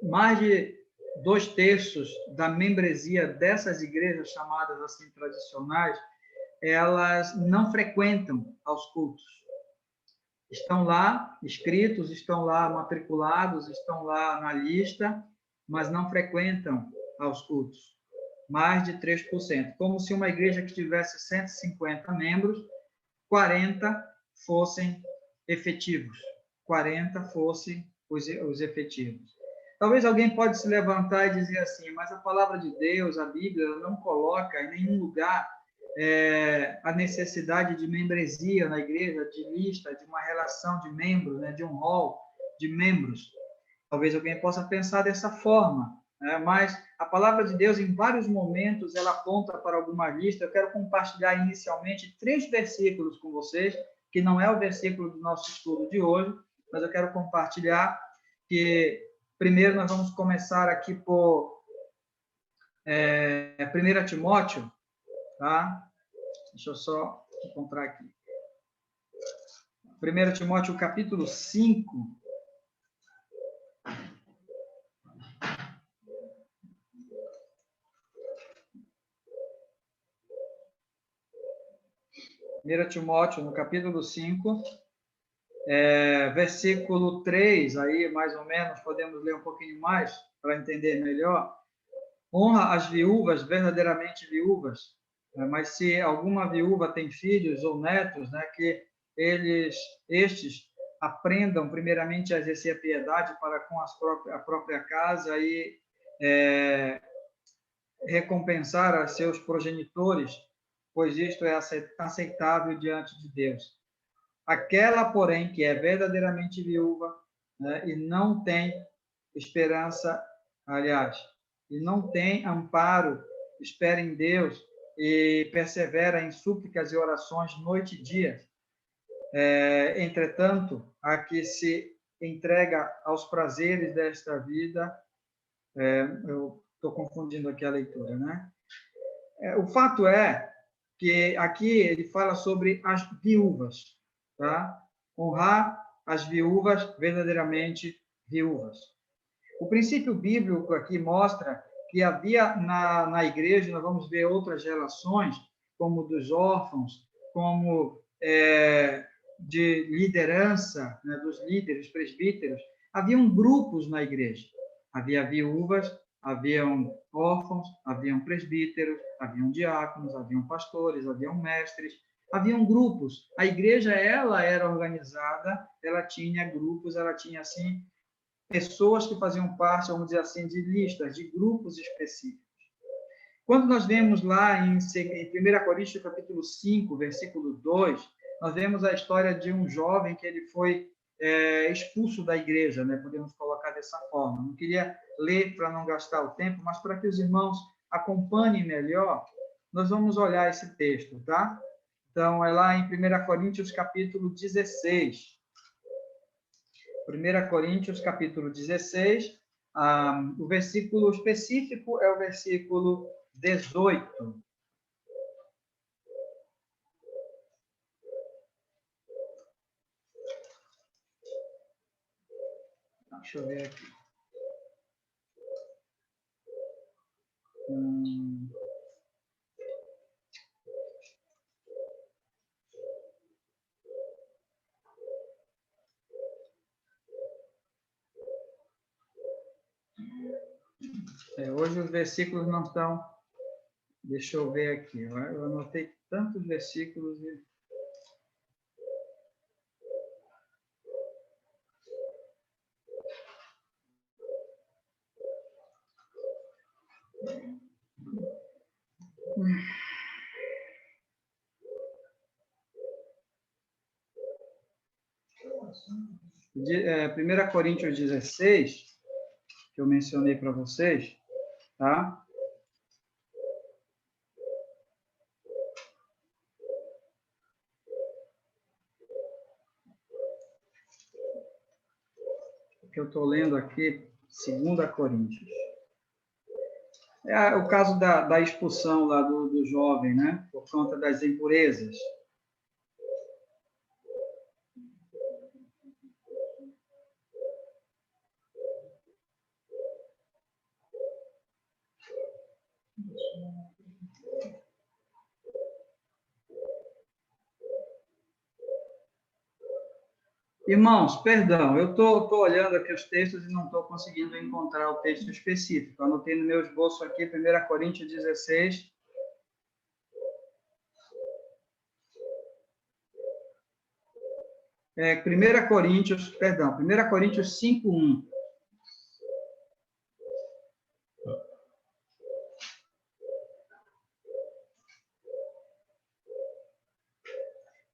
Mais de 2/3 da membresia dessas igrejas chamadas assim tradicionais, elas não frequentam aos cultos. Estão lá inscritos, estão lá matriculados, estão lá na lista, mas não frequentam aos cultos. Mais de 3%. Como se uma igreja que tivesse 150 membros, 40 fossem efetivos. 40 fossem os efetivos. Talvez alguém pode se levantar e dizer assim, mas a palavra de Deus, a Bíblia, não coloca em nenhum lugar a necessidade de membresia na igreja, de lista, de uma relação de membros, né, de um hall de membros. Talvez alguém possa pensar dessa forma, né? Mas a palavra de Deus, em vários momentos, ela aponta para alguma lista. Eu quero compartilhar inicialmente 3 versículos com vocês, que não é o versículo do nosso estudo de hoje, mas eu quero compartilhar que primeiro nós vamos começar aqui por 1 Timóteo, tá? Deixa eu só encontrar aqui. 1 Timóteo, capítulo 5, 1 Timóteo, no capítulo 5, versículo 3, aí mais ou menos, podemos ler um pouquinho mais para entender melhor. Honra as viúvas, verdadeiramente viúvas, mas se alguma viúva tem filhos ou netos, né, que estes aprendam primeiramente a exercer a piedade para com a própria casa e recompensar a seus progenitores, pois isto é aceitável diante de Deus. Aquela, porém, que é verdadeiramente viúva, né, e não tem esperança, aliás, e não tem amparo, espera em Deus e persevera em súplicas e orações noite e dia. Entretanto, a que se entrega aos prazeres desta vida, eu estou confundindo aqui a leitura, né? O fato é que aqui ele fala sobre as viúvas, tá? Honrar as viúvas, verdadeiramente viúvas. O princípio bíblico aqui mostra que havia na igreja, nós vamos ver outras relações, como dos órfãos, como de liderança, né, dos líderes, presbíteros. Haviam grupos na igreja. Havia viúvas, haviam órfãos, haviam presbíteros, haviam diáconos, haviam pastores, haviam mestres, haviam grupos. A igreja, ela era organizada, ela tinha grupos, ela tinha, assim, pessoas que faziam parte, vamos dizer assim, de listas, de grupos específicos. Quando nós vemos lá em 1 Coríntios, capítulo 5, versículo 2, nós vemos a história de um jovem que ele foi expulso da igreja, né? Podemos colocar dessa forma. Não queria ler para não gastar o tempo, mas para que os irmãos acompanhem melhor, nós vamos olhar esse texto, tá? Então, é lá em 1 Coríntios, capítulo 16. 1 Coríntios, capítulo 16, o versículo específico é o versículo 18. Deixa eu ver aqui. Hoje os versículos não estão... Deixa eu ver aqui. Eu anotei tantos versículos e... De, 1 Coríntios 16, que eu mencionei para vocês, tá? Que eu estou lendo aqui, 2 Coríntios. É o caso da expulsão lá do jovem, né? Por conta das impurezas. Irmãos, perdão, eu estou olhando aqui os textos e não estou conseguindo encontrar o texto específico. Anotei no meu esboço aqui, 1 Coríntios 16. É, 1 Coríntios 5:1.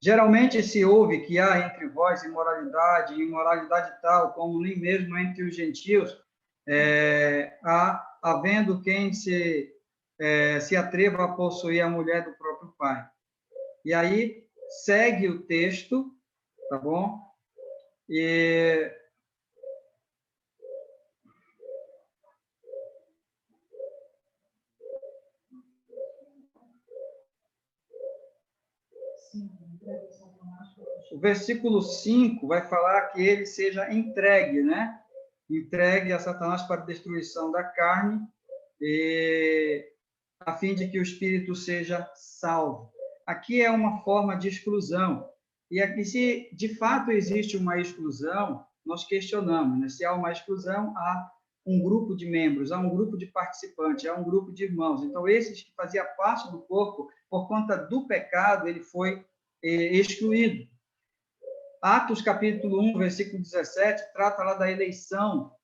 Geralmente se ouve que há entre vós imoralidade, e imoralidade tal, como nem mesmo entre os gentios, havendo quem se atreva a possuir a mulher do próprio pai. E aí segue o texto, tá bom? E o versículo 5 vai falar que ele seja entregue, né? entregue a Satanás para a destruição da carne, a fim de que o espírito seja salvo. Aqui é uma forma de exclusão. E aqui, se de fato existe uma exclusão, nós questionamos, né? Se há uma exclusão, há um grupo de membros, há um grupo de participantes, há um grupo de irmãos. Então, esses que faziam parte do corpo, por conta do pecado, ele foi excluído. Atos, capítulo 1, versículo 17, trata lá da eleição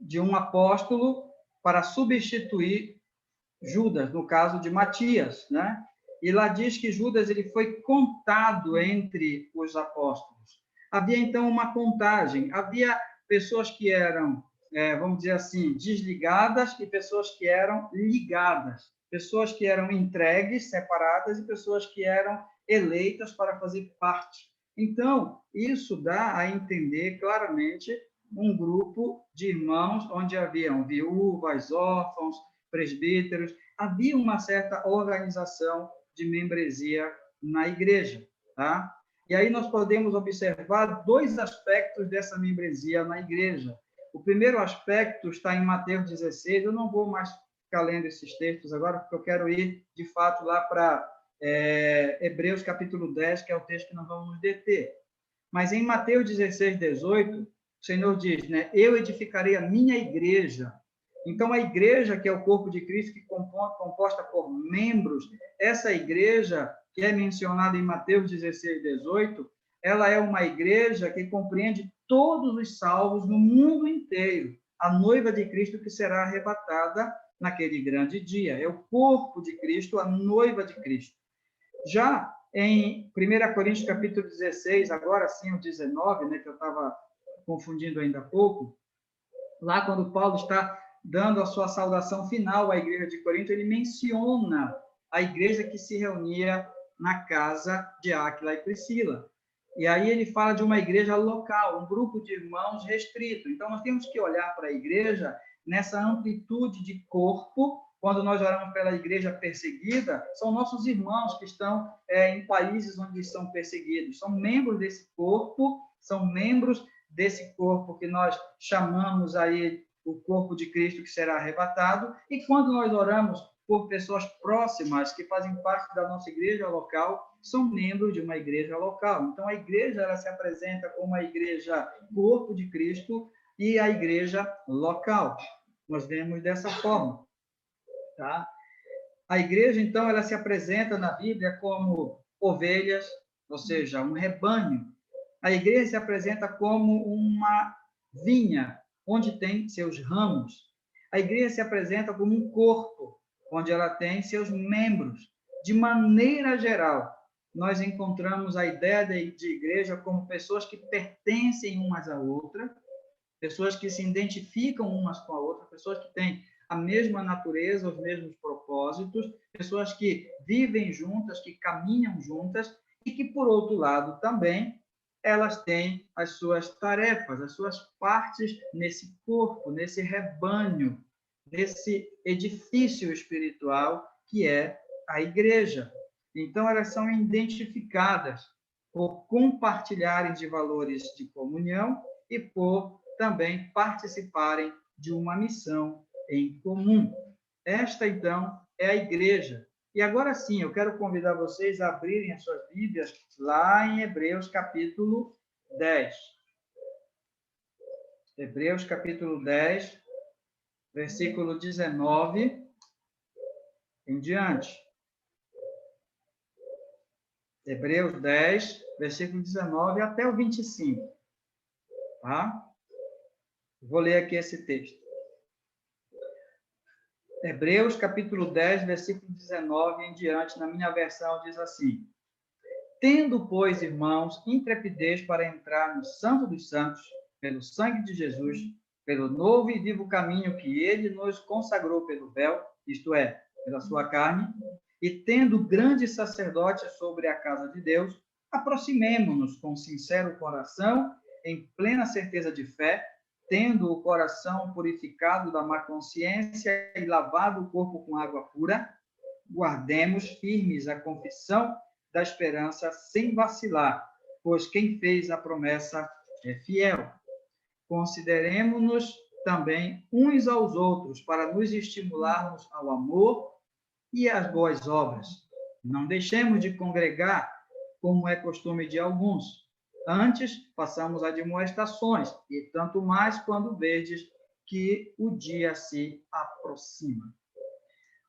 de um apóstolo para substituir Judas, no caso de Matias, né? E lá diz que Judas ele foi contado entre os apóstolos. Havia, então, uma contagem. Havia pessoas que eram, vamos dizer assim, desligadas e pessoas que eram ligadas. Pessoas que eram entregues, separadas, e pessoas que eram eleitas para fazer parte. Então, isso dá a entender claramente um grupo de irmãos onde haviam viúvas, órfãos, presbíteros. Havia uma certa organização de membresia na igreja, tá? E aí nós podemos observar dois aspectos dessa membresia na igreja. O primeiro aspecto está em Mateus 16. Eu não vou mais ficar lendo esses textos agora, porque eu quero ir, de fato, lá para Hebreus capítulo 10, que é o texto que nós vamos nos deter. Mas em Mateus 16, 18, o Senhor diz, né? Eu edificarei a minha igreja. Então, a igreja, que é o corpo de Cristo, que é composta por membros, essa igreja, que é mencionada em Mateus 16, 18, ela é uma igreja que compreende todos os salvos no mundo inteiro, a noiva de Cristo que será arrebatada naquele grande dia. É o corpo de Cristo, a noiva de Cristo. Já em 1 Coríntios, capítulo 16, agora sim o 19, né, que eu estava confundindo ainda há pouco, lá quando Paulo está dando a sua saudação final à igreja de Corinto, ele menciona a igreja que se reunia na casa de Áquila e Priscila. E aí ele fala de uma igreja local, um grupo de irmãos restrito. Então, nós temos que olhar para a igreja nessa amplitude de corpo. Quando nós oramos pela igreja perseguida, são nossos irmãos que estão em países onde são perseguidos. São membros desse corpo, são membros desse corpo que nós chamamos aí o corpo de Cristo que será arrebatado. E quando nós oramos por pessoas próximas que fazem parte da nossa igreja local, são membros de uma igreja local. Então, a igreja ela se apresenta como a igreja corpo de Cristo e a igreja local. Nós vemos dessa forma. Tá? A igreja, então, ela se apresenta na Bíblia como ovelhas, ou seja, um rebanho. A igreja se apresenta como uma vinha, onde tem seus ramos. A igreja se apresenta como um corpo, onde ela tem seus membros. De maneira geral, nós encontramos a ideia de igreja como pessoas que pertencem umas à outra, pessoas que se identificam umas com a outra, pessoas que têm a mesma natureza, os mesmos propósitos, pessoas que vivem juntas, que caminham juntas e que, por outro lado, também elas têm as suas tarefas, as suas partes nesse corpo, nesse rebanho, nesse edifício espiritual que é a igreja. Então, elas são identificadas por compartilharem de valores de comunhão e por também participarem de uma missão em comum. Esta, então, é a igreja. E agora sim, eu quero convidar vocês a abrirem as suas Bíblias lá em Hebreus, capítulo 10. Hebreus, capítulo 10, versículo 19 em diante. Hebreus 10, versículo 19 até o 25. Tá? Vou ler aqui esse texto. Hebreus, capítulo 10, versículo 19 em diante, na minha versão, diz assim: Tendo, pois, irmãos, intrepidez para entrar no Santo dos Santos, pelo sangue de Jesus, pelo novo e vivo caminho que ele nos consagrou pelo véu, isto é, pela sua carne, e tendo grande sacerdote sobre a casa de Deus, aproximemo-nos com sincero coração, em plena certeza de fé, tendo o coração purificado da má consciência e lavado o corpo com água pura, guardemos firmes a confissão da esperança sem vacilar, pois quem fez a promessa é fiel. Consideremos-nos também uns aos outros para nos estimularmos ao amor e às boas obras. Não deixemos de congregar, como é costume de alguns. Antes, façamos admoestações, e tanto mais quando vedes que o dia se aproxima.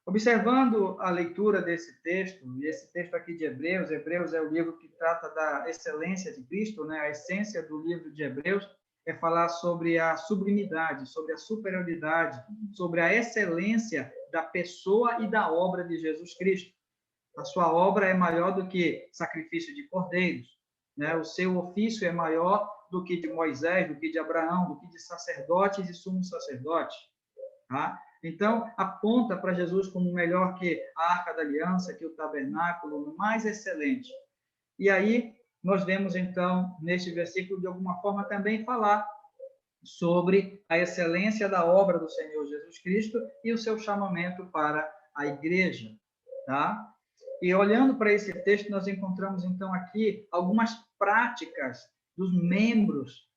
Observando a leitura desse texto, e esse texto aqui de Hebreus, Hebreus é o livro que trata da excelência de Cristo, né? A essência do livro de Hebreus é falar sobre a sublimidade, sobre a superioridade, sobre a excelência da pessoa e da obra de Jesus Cristo. A sua obra é maior do que sacrifício de cordeiros, né? O seu ofício é maior do que de Moisés, do que de Abraão, do que de sacerdotes e sumos sacerdotes, tá? Então, aponta para Jesus como melhor que a Arca da Aliança, que o tabernáculo, mais excelente. E aí, nós vemos, então, neste versículo, de alguma forma, também falar sobre a excelência da obra do Senhor Jesus Cristo e o seu chamamento para a igreja, tá? E olhando para esse texto, nós encontramos, então, aqui algumas práticas dos membros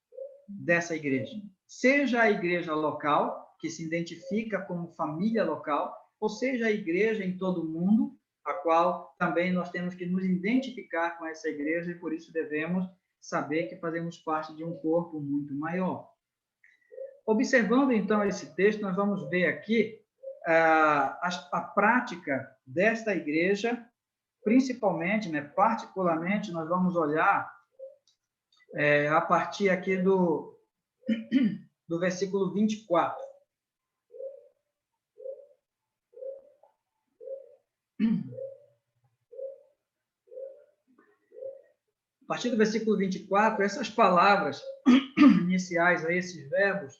dessa igreja. Seja a igreja local, que se identifica como família local, ou seja a igreja em todo o mundo, a qual também nós temos que nos identificar com essa igreja e por isso devemos saber que fazemos parte de um corpo muito maior. Observando então esse texto, nós vamos ver aqui a prática desta igreja, principalmente, né, particularmente, nós vamos olhar a partir aqui do versículo 24. A partir do versículo 24, essas palavras iniciais a esses verbos,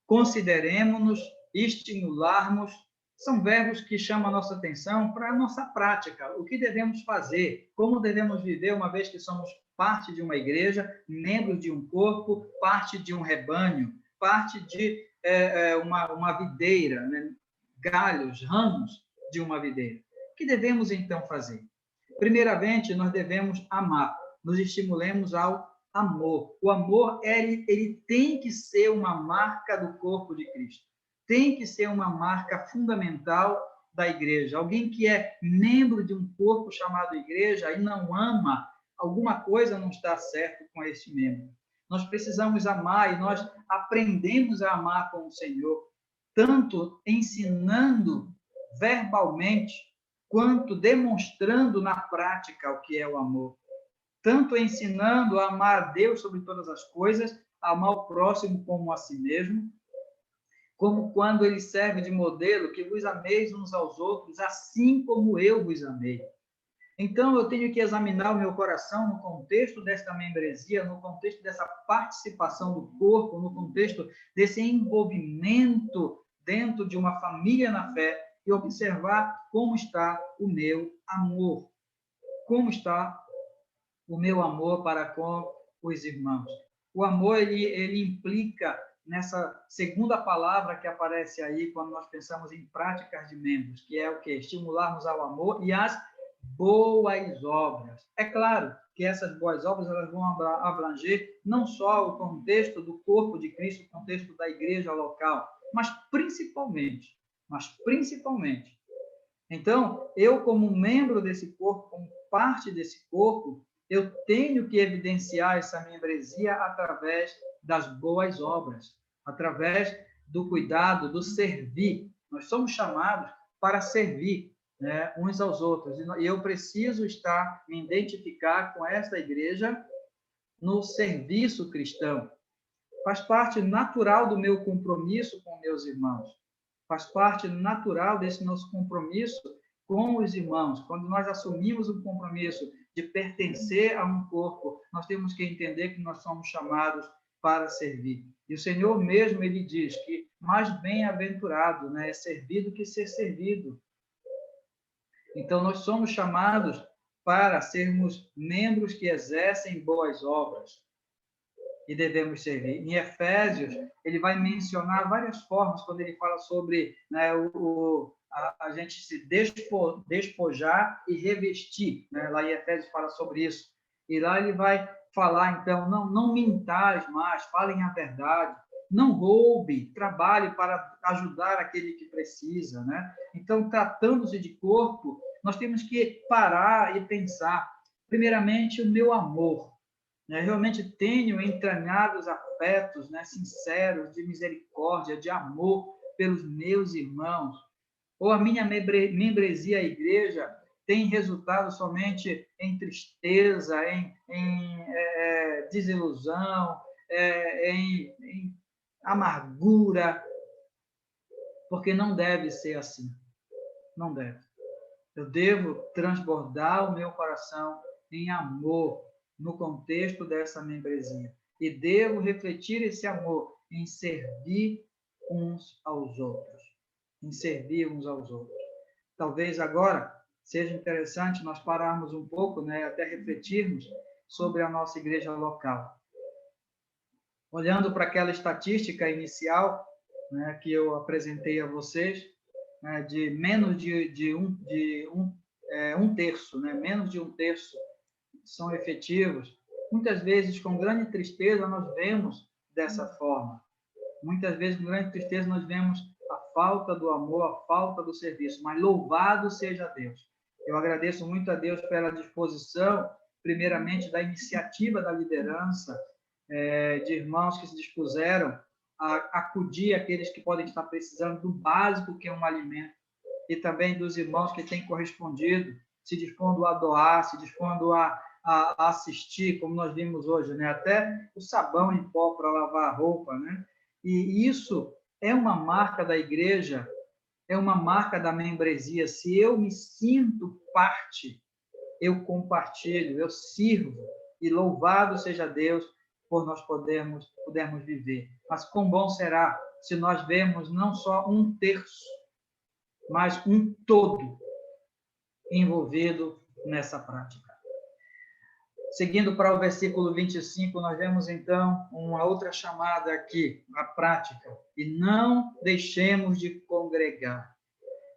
consideremos-nos, estimularmos, são verbos que chamam a nossa atenção para a nossa prática, o que devemos fazer, como devemos viver, uma vez que somos parte de uma igreja, membros de um corpo, parte de um rebanho, parte de uma videira, né? Galhos, ramos de uma videira. O que devemos, então, fazer? Primeiramente, nós devemos amar, nos estimulemos ao amor. O amor, ele tem que ser uma marca do corpo de Cristo. Tem que ser uma marca fundamental da igreja. Alguém que é membro de um corpo chamado igreja e não ama, alguma coisa não está certo com esse membro. Nós precisamos amar e nós aprendemos a amar com o Senhor, tanto ensinando verbalmente, quanto demonstrando na prática o que é o amor. Tanto ensinando a amar a Deus sobre todas as coisas, a amar o próximo como a si mesmo, como quando ele serve de modelo, que vos ameis uns aos outros, assim como eu vos amei. Então, eu tenho que examinar o meu coração no contexto desta membresia, no contexto dessa participação do corpo, no contexto desse envolvimento dentro de uma família na fé e observar como está o meu amor. Como está o meu amor para com os irmãos. O amor, ele implica nessa segunda palavra que aparece aí quando nós pensamos em práticas de membros, que é o quê? Estimularmos ao amor e às boas obras. É claro que essas boas obras elas vão abranger não só o contexto do corpo de Cristo, o contexto da igreja local, mas principalmente. Então, eu como membro desse corpo, como parte desse corpo, eu tenho que evidenciar essa membresia através das boas obras, através do cuidado, do servir. Nós somos chamados para servir, né, uns aos outros. E eu preciso me identificar com esta igreja no serviço cristão. Faz parte natural do meu compromisso com meus irmãos. Faz parte natural desse nosso compromisso com os irmãos. Quando nós assumimos o compromisso de pertencer a um corpo, nós temos que entender que nós somos chamados para servir. E o Senhor mesmo, ele diz que mais bem-aventurado, né, é servir do que ser servido. Então, nós somos chamados para sermos membros que exercem boas obras e devemos servir. Em Efésios, ele vai mencionar várias formas quando ele fala sobre, né, a gente se despojar e revestir, né? Lá em Efésios fala sobre isso. E lá ele vai falar, então, não mintais mais, falem a verdade, não roube, trabalhe para ajudar aquele que precisa, né? Então, tratando-se de corpo, nós temos que parar e pensar, primeiramente, o meu amor, né? Realmente tenho entranhados afetos, né, sinceros, de misericórdia, de amor pelos meus irmãos, ou a minha membresia à igreja tem resultado somente em tristeza, em desilusão, em amargura, porque não deve ser assim. Não deve. Eu devo transbordar o meu coração em amor no contexto dessa membresia. E devo refletir esse amor em servir uns aos outros. Em servir uns aos outros. Talvez agora seja interessante nós pararmos um pouco, né, até refletirmos sobre a nossa igreja local. Olhando para aquela estatística inicial, né, que eu apresentei a vocês, né, de menos de um terço, né, menos de um terço são efetivos. Muitas vezes, com grande tristeza, nós vemos dessa forma. Muitas vezes, com grande tristeza, nós vemos a falta do amor, a falta do serviço. Mas louvado seja Deus. Eu agradeço muito a Deus pela disposição, primeiramente, da iniciativa da liderança, de irmãos que se dispuseram a acudir aqueles que podem estar precisando do básico, que é um alimento, e também dos irmãos que têm correspondido, se dispondo a doar, se dispondo a assistir, como nós vimos hoje, né? Até o sabão em pó para lavar a roupa, né? E isso é uma marca da igreja, é uma marca da membresia. Se eu me sinto parte, eu compartilho, eu sirvo, e louvado seja Deus por nós podermos viver. Mas quão bom será se nós vemos não só um terço, mas um todo envolvido nessa prática. Seguindo para o versículo 25, nós vemos então uma outra chamada aqui, a prática. E não deixemos de congregar.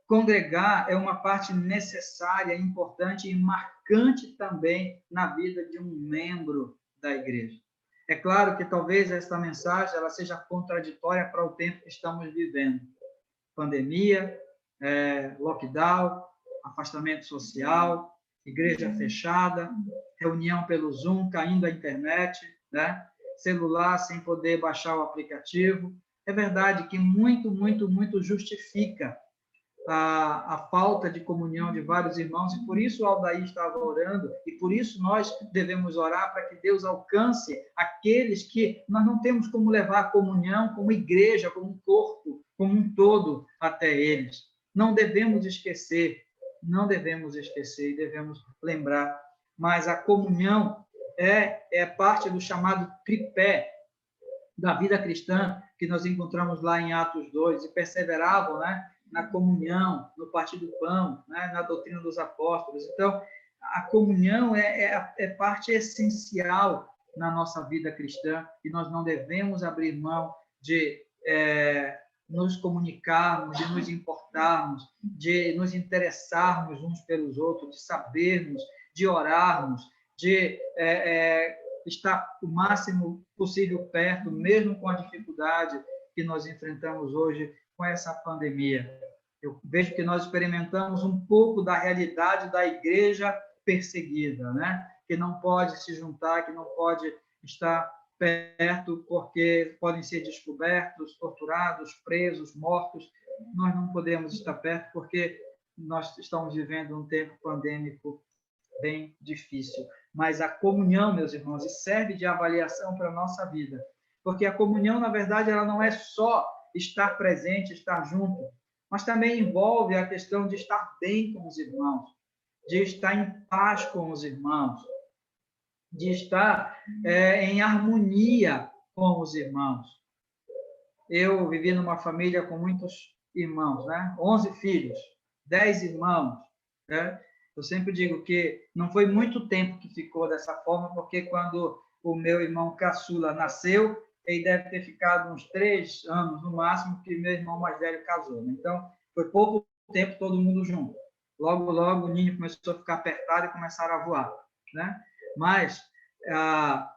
Congregar é uma parte necessária, importante e marcante também na vida de um membro da igreja. É claro que talvez esta mensagem ela seja contraditória para o tempo que estamos vivendo. Pandemia, lockdown, afastamento social, igreja fechada, reunião pelo Zoom, caindo a internet, né? Celular sem poder baixar o aplicativo. É verdade que muito justifica a falta de comunhão de vários irmãos, e por isso o Aldair estava orando, e por isso nós devemos orar para que Deus alcance aqueles que nós não temos como levar a comunhão como igreja, como um corpo, como um todo até eles. Não devemos esquecer, e devemos lembrar, mas a comunhão é parte do chamado tripé da vida cristã, que nós encontramos lá em Atos 2, e perseveravam, né, na comunhão, no partir do pão, né, na doutrina dos apóstolos. Então, a comunhão é parte essencial na nossa vida cristã, e nós não devemos abrir mão de nos comunicarmos, de nos importarmos, de nos interessarmos uns pelos outros, de sabermos, de orarmos, de estar o máximo possível perto, mesmo com a dificuldade que nós enfrentamos hoje com essa pandemia. Eu vejo que nós experimentamos um pouco da realidade da igreja perseguida, né? Que não pode se juntar, que não pode estar perto, porque podem ser descobertos, torturados, presos, mortos. Nós não podemos estar perto porque nós estamos vivendo um tempo pandêmico bem difícil. Mas a comunhão, meus irmãos, serve de avaliação para a nossa vida. Porque a comunhão, na verdade, ela não é só estar presente, estar junto, mas também envolve a questão de estar bem com os irmãos, de estar em paz com os irmãos, de estar em harmonia com os irmãos. Eu vivi numa família com muitos irmãos, né? 11 filhos, 10 irmãos, né? Eu sempre digo que não foi muito tempo que ficou dessa forma, porque quando o meu irmão caçula nasceu, ele deve ter ficado uns 3 anos, no máximo, que meu irmão mais velho casou. Então, foi pouco tempo todo mundo junto. Logo, o ninho começou a ficar apertado e começaram a voar, né? Mas a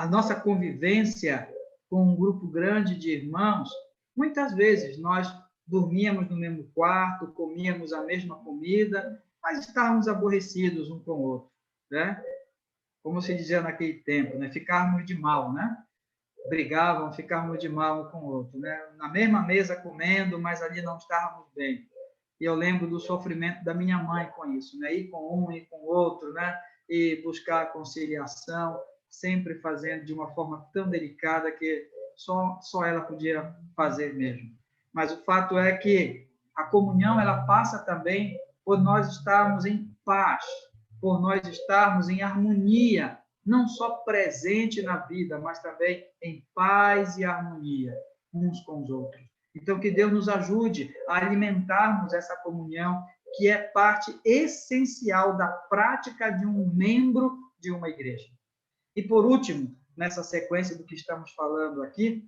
nossa convivência com um grupo grande de irmãos, muitas vezes nós dormíamos no mesmo quarto, comíamos a mesma comida, mas estávamos aborrecidos um com o outro, né? Como se dizia naquele tempo, né? Ficávamos de mal, né? Brigavam, ficávamos de mal um com o outro, né? Na mesma mesa comendo, mas ali não estávamos bem. E eu lembro do sofrimento da minha mãe com isso, né? Ir com um e com o outro, né? E buscar a conciliação, sempre fazendo de uma forma tão delicada que só ela podia fazer mesmo. Mas o fato é que a comunhão, ela passa também por nós estarmos em paz, por nós estarmos em harmonia, não só presente na vida, mas também em paz e harmonia uns com os outros. Então, que Deus nos ajude a alimentarmos essa comunhão, que é parte essencial da prática de um membro de uma igreja. E, por último, nessa sequência do que estamos falando aqui,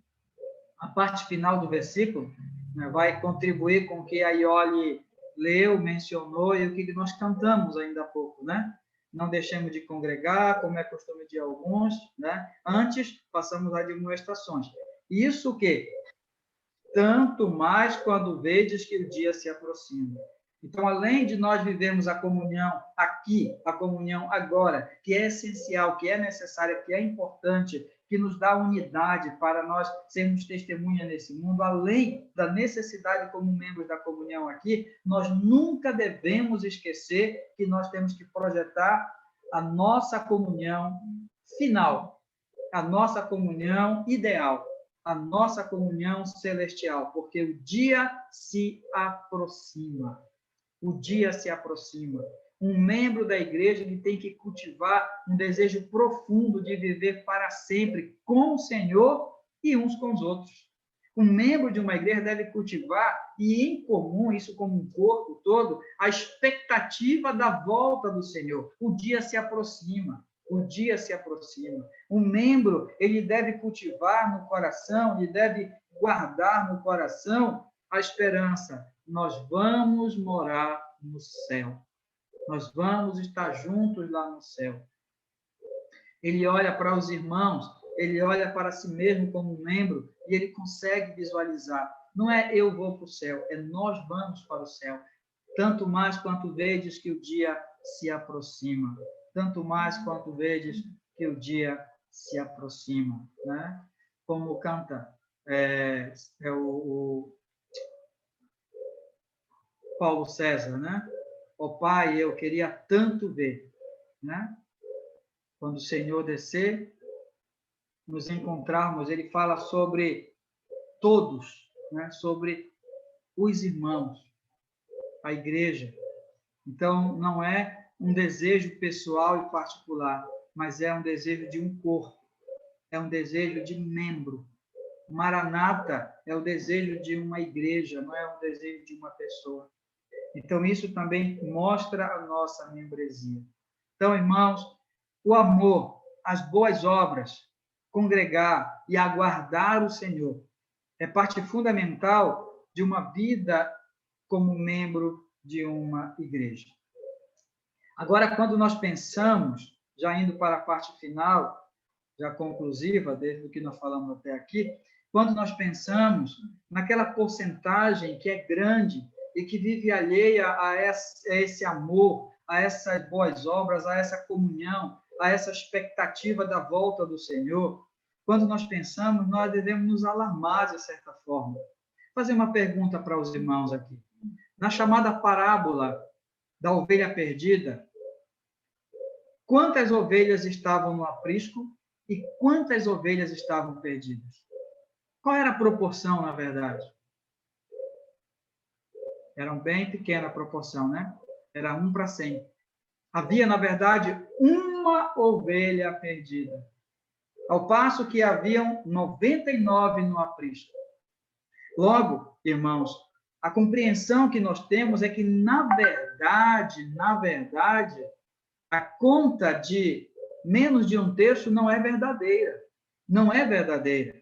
a parte final do versículo, né, vai contribuir com o que a Iole leu, mencionou e o que nós cantamos ainda há pouco, né? Não deixemos de congregar, como é costume de alguns, né? Antes, passamos as admoestações. Isso que tanto mais quando vedes que o dia se aproxima. Então, além de nós vivermos a comunhão aqui, a comunhão agora, que é essencial, que é necessária, que é importante, que nos dá unidade para nós sermos testemunha nesse mundo, além da necessidade como membros da comunhão aqui, nós nunca devemos esquecer que nós temos que projetar a nossa comunhão final, a nossa comunhão ideal, a nossa comunhão celestial, porque o dia se aproxima. O dia se aproxima. Um membro da igreja ele tem que cultivar um desejo profundo de viver para sempre com o Senhor e uns com os outros. Um membro de uma igreja deve cultivar, e em comum, isso como um corpo todo, a expectativa da volta do Senhor. O dia se aproxima. O dia se aproxima. Um membro, ele deve cultivar no coração, ele deve guardar no coração a esperança. Nós vamos morar no céu. Nós vamos estar juntos lá no céu. Ele olha para os irmãos, ele olha para si mesmo como um membro e ele consegue visualizar. Não é eu vou para o céu, é nós vamos para o céu. Tanto mais quanto vedes que o dia se aproxima. Tanto mais quanto vedes que o se aproxima, né? Como canta o Paulo César, né? Ó Pai, eu queria tanto ver, né? Quando o Senhor descer, nos encontrarmos, ele fala sobre todos, né? Sobre os irmãos, a igreja. Então, não é um desejo pessoal e particular, mas é um desejo de um corpo, é um desejo de membro. Maranata é o desejo de uma igreja, não é um desejo de uma pessoa. Então, isso também mostra a nossa membresia. Então, irmãos, o amor, as boas obras, congregar e aguardar o Senhor é parte fundamental de uma vida como membro de uma igreja. Agora, quando nós pensamos, já indo para a parte final, já conclusiva, desde o que nós falamos até aqui, quando nós pensamos naquela porcentagem que é grande e que vive alheia a esse amor, a essas boas obras, a essa comunhão, a essa expectativa da volta do Senhor, quando nós pensamos, nós devemos nos alarmar de certa forma. Vou fazer uma pergunta para os irmãos aqui. Na chamada parábola da ovelha perdida, quantas ovelhas estavam no aprisco e quantas ovelhas estavam perdidas? Qual era a proporção, na verdade? Era bem pequena a proporção, né? Era 1 para 100. Havia, na verdade, uma ovelha perdida, ao passo que haviam 99 no aprisco. Logo, irmãos, a compreensão que nós temos é que, na verdade, a conta de menos de 1/3 não é verdadeira. Não é verdadeira.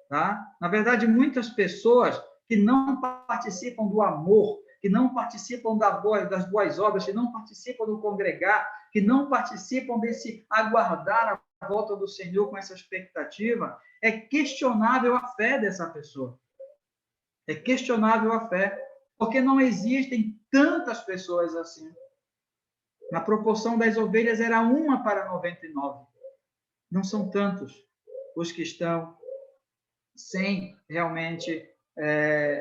Tá? Na verdade, muitas pessoas que não participam do amor, que não participam das boas obras, que não participam do congregar, que não participam desse aguardar a volta do Senhor com essa expectativa, é questionável a fé dessa pessoa. É questionável a fé, porque não existem tantas pessoas assim. Na proporção das ovelhas era 1 para 99. Não são tantos os que estão sem realmente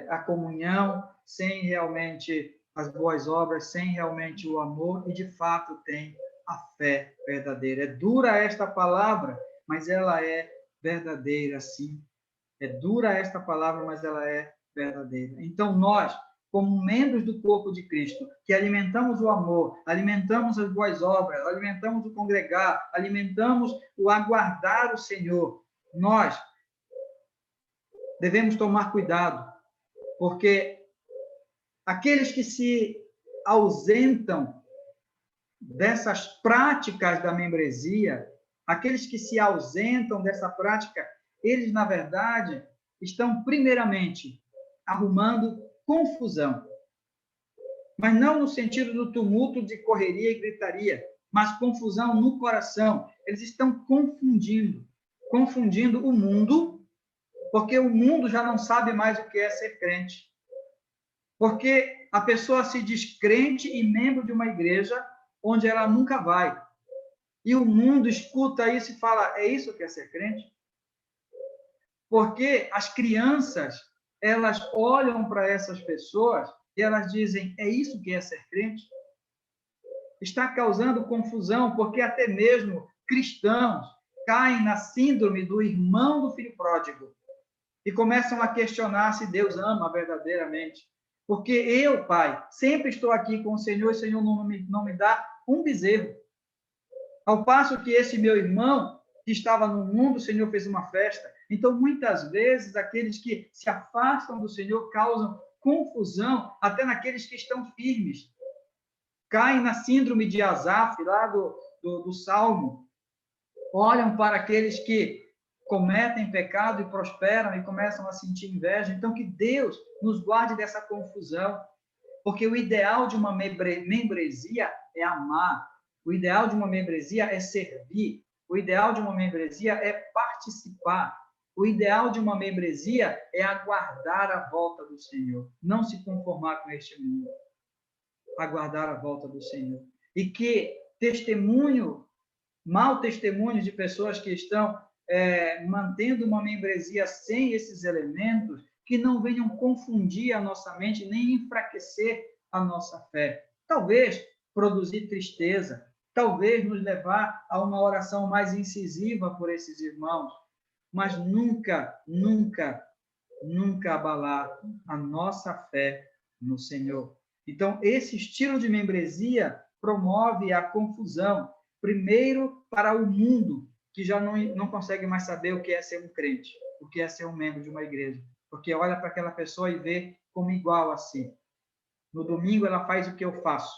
a comunhão, sem realmente as boas obras, sem realmente o amor, e de fato tem a fé verdadeira. É dura esta palavra, mas ela é verdadeira, sim. É dura esta palavra, mas ela é verdadeira. Então, nós, como membros do corpo de Cristo, que alimentamos o amor, alimentamos as boas obras, alimentamos o congregar, alimentamos o aguardar o Senhor, nós devemos tomar cuidado, porque aqueles que se ausentam dessas práticas da membresia, aqueles que se ausentam dessa prática, eles, na verdade, estão, primeiramente, arrumando confusão. Mas não no sentido do tumulto de correria e gritaria, mas confusão no coração. Eles estão confundindo o mundo, porque o mundo já não sabe mais o que é ser crente. Porque a pessoa se diz crente e membro de uma igreja onde ela nunca vai. E o mundo escuta isso e fala, é isso que é ser crente? Porque as crianças, elas olham para essas pessoas e elas dizem, é isso que é ser crente? Está causando confusão, porque até mesmo cristãos caem na síndrome do irmão do filho pródigo e começam a questionar se Deus ama verdadeiramente. Porque eu, Pai, sempre estou aqui com o Senhor e o Senhor não me dá um bezerro. Ao passo que esse meu irmão, que estava no mundo, o Senhor fez uma festa. Então, muitas vezes, aqueles que se afastam do Senhor causam confusão até naqueles que estão firmes. Caem na síndrome de Asaf, lá do Salmo. Olham para aqueles que cometem pecado e prosperam e começam a sentir inveja. Então, que Deus nos guarde dessa confusão. Porque o ideal de uma membresia é amar. O ideal de uma membresia é servir. O ideal de uma membresia é participar. O ideal de uma membresia é aguardar a volta do Senhor. Não se conformar com este mundo. Aguardar a volta do Senhor. E que mau testemunho de pessoas que estão mantendo uma membresia sem esses elementos, que não venham confundir a nossa mente, nem enfraquecer a nossa fé. Talvez produzir tristeza, talvez nos levar a uma oração mais incisiva por esses irmãos, mas nunca, nunca, nunca abalar a nossa fé no Senhor. Então, esse estilo de membresia promove a confusão, primeiro para o mundo, que já não consegue mais saber o que é ser um crente, o que é ser um membro de uma igreja, porque olha para aquela pessoa e vê como igual a si. No domingo ela faz o que eu faço.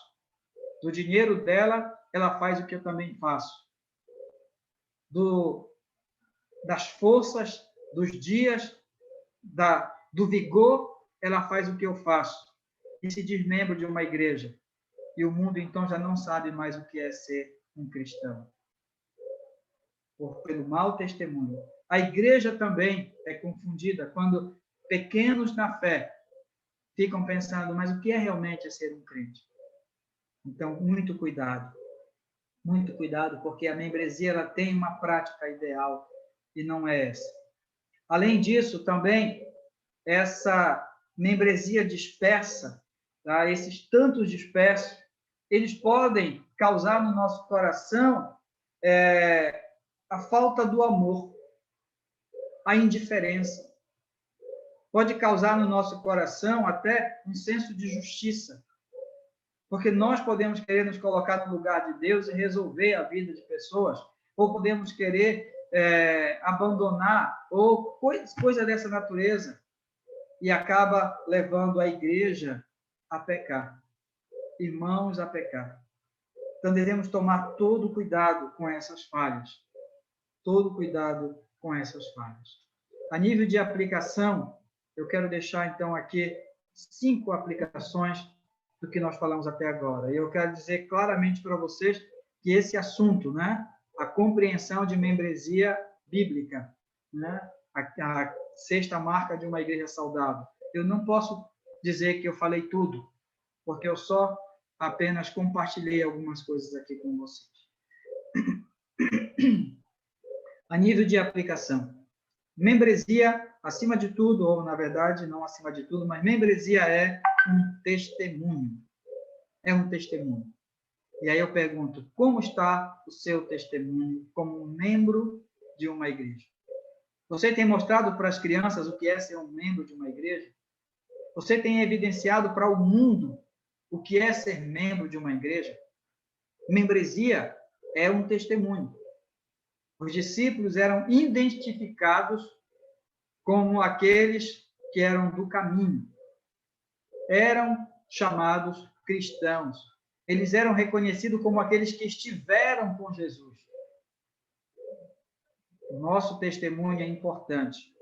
Do dinheiro dela, ela faz o que eu também faço. Das forças, dos dias, do vigor, ela faz o que eu faço. E se diz membro de uma igreja. E o mundo, então, já não sabe mais o que é ser um cristão. Pelo mau testemunho. A igreja também é confundida quando pequenos na fé ficam pensando, mas o que é realmente ser um crente? Então, muito cuidado, porque a membresia ela tem uma prática ideal e não é essa. Além disso, também, essa membresia dispersa, tá? Esses tantos dispersos, eles podem causar no nosso coração a falta do amor, a indiferença. Pode causar no nosso coração até um senso de justiça, porque nós podemos querer nos colocar no lugar de Deus e resolver a vida de pessoas, ou podemos querer abandonar, ou coisa dessa natureza, e acaba levando a igreja a pecar, irmãos a pecar. Então, devemos tomar todo cuidado com essas falhas. Todo cuidado com essas falhas. A nível de aplicação, eu quero deixar, então, aqui 5 aplicações do que nós falamos até agora. E eu quero dizer claramente para vocês que esse assunto, né, a compreensão de membresia bíblica, né, a sexta marca de uma igreja saudável, eu não posso dizer que eu falei tudo, porque eu só apenas compartilhei algumas coisas aqui com vocês. A nível de aplicação. Membresia, acima de tudo, ou na verdade, não acima de tudo, mas membresia é um testemunho. É um testemunho. E aí eu pergunto, como está o seu testemunho como membro de uma igreja? Você tem mostrado para as crianças o que é ser um membro de uma igreja? Você tem evidenciado para o mundo o que é ser membro de uma igreja? Membresia é um testemunho. Os discípulos eram identificados como aqueles que eram do caminho. Eram chamados cristãos. Eles eram reconhecidos como aqueles que estiveram com Jesus. O nosso testemunho é importante.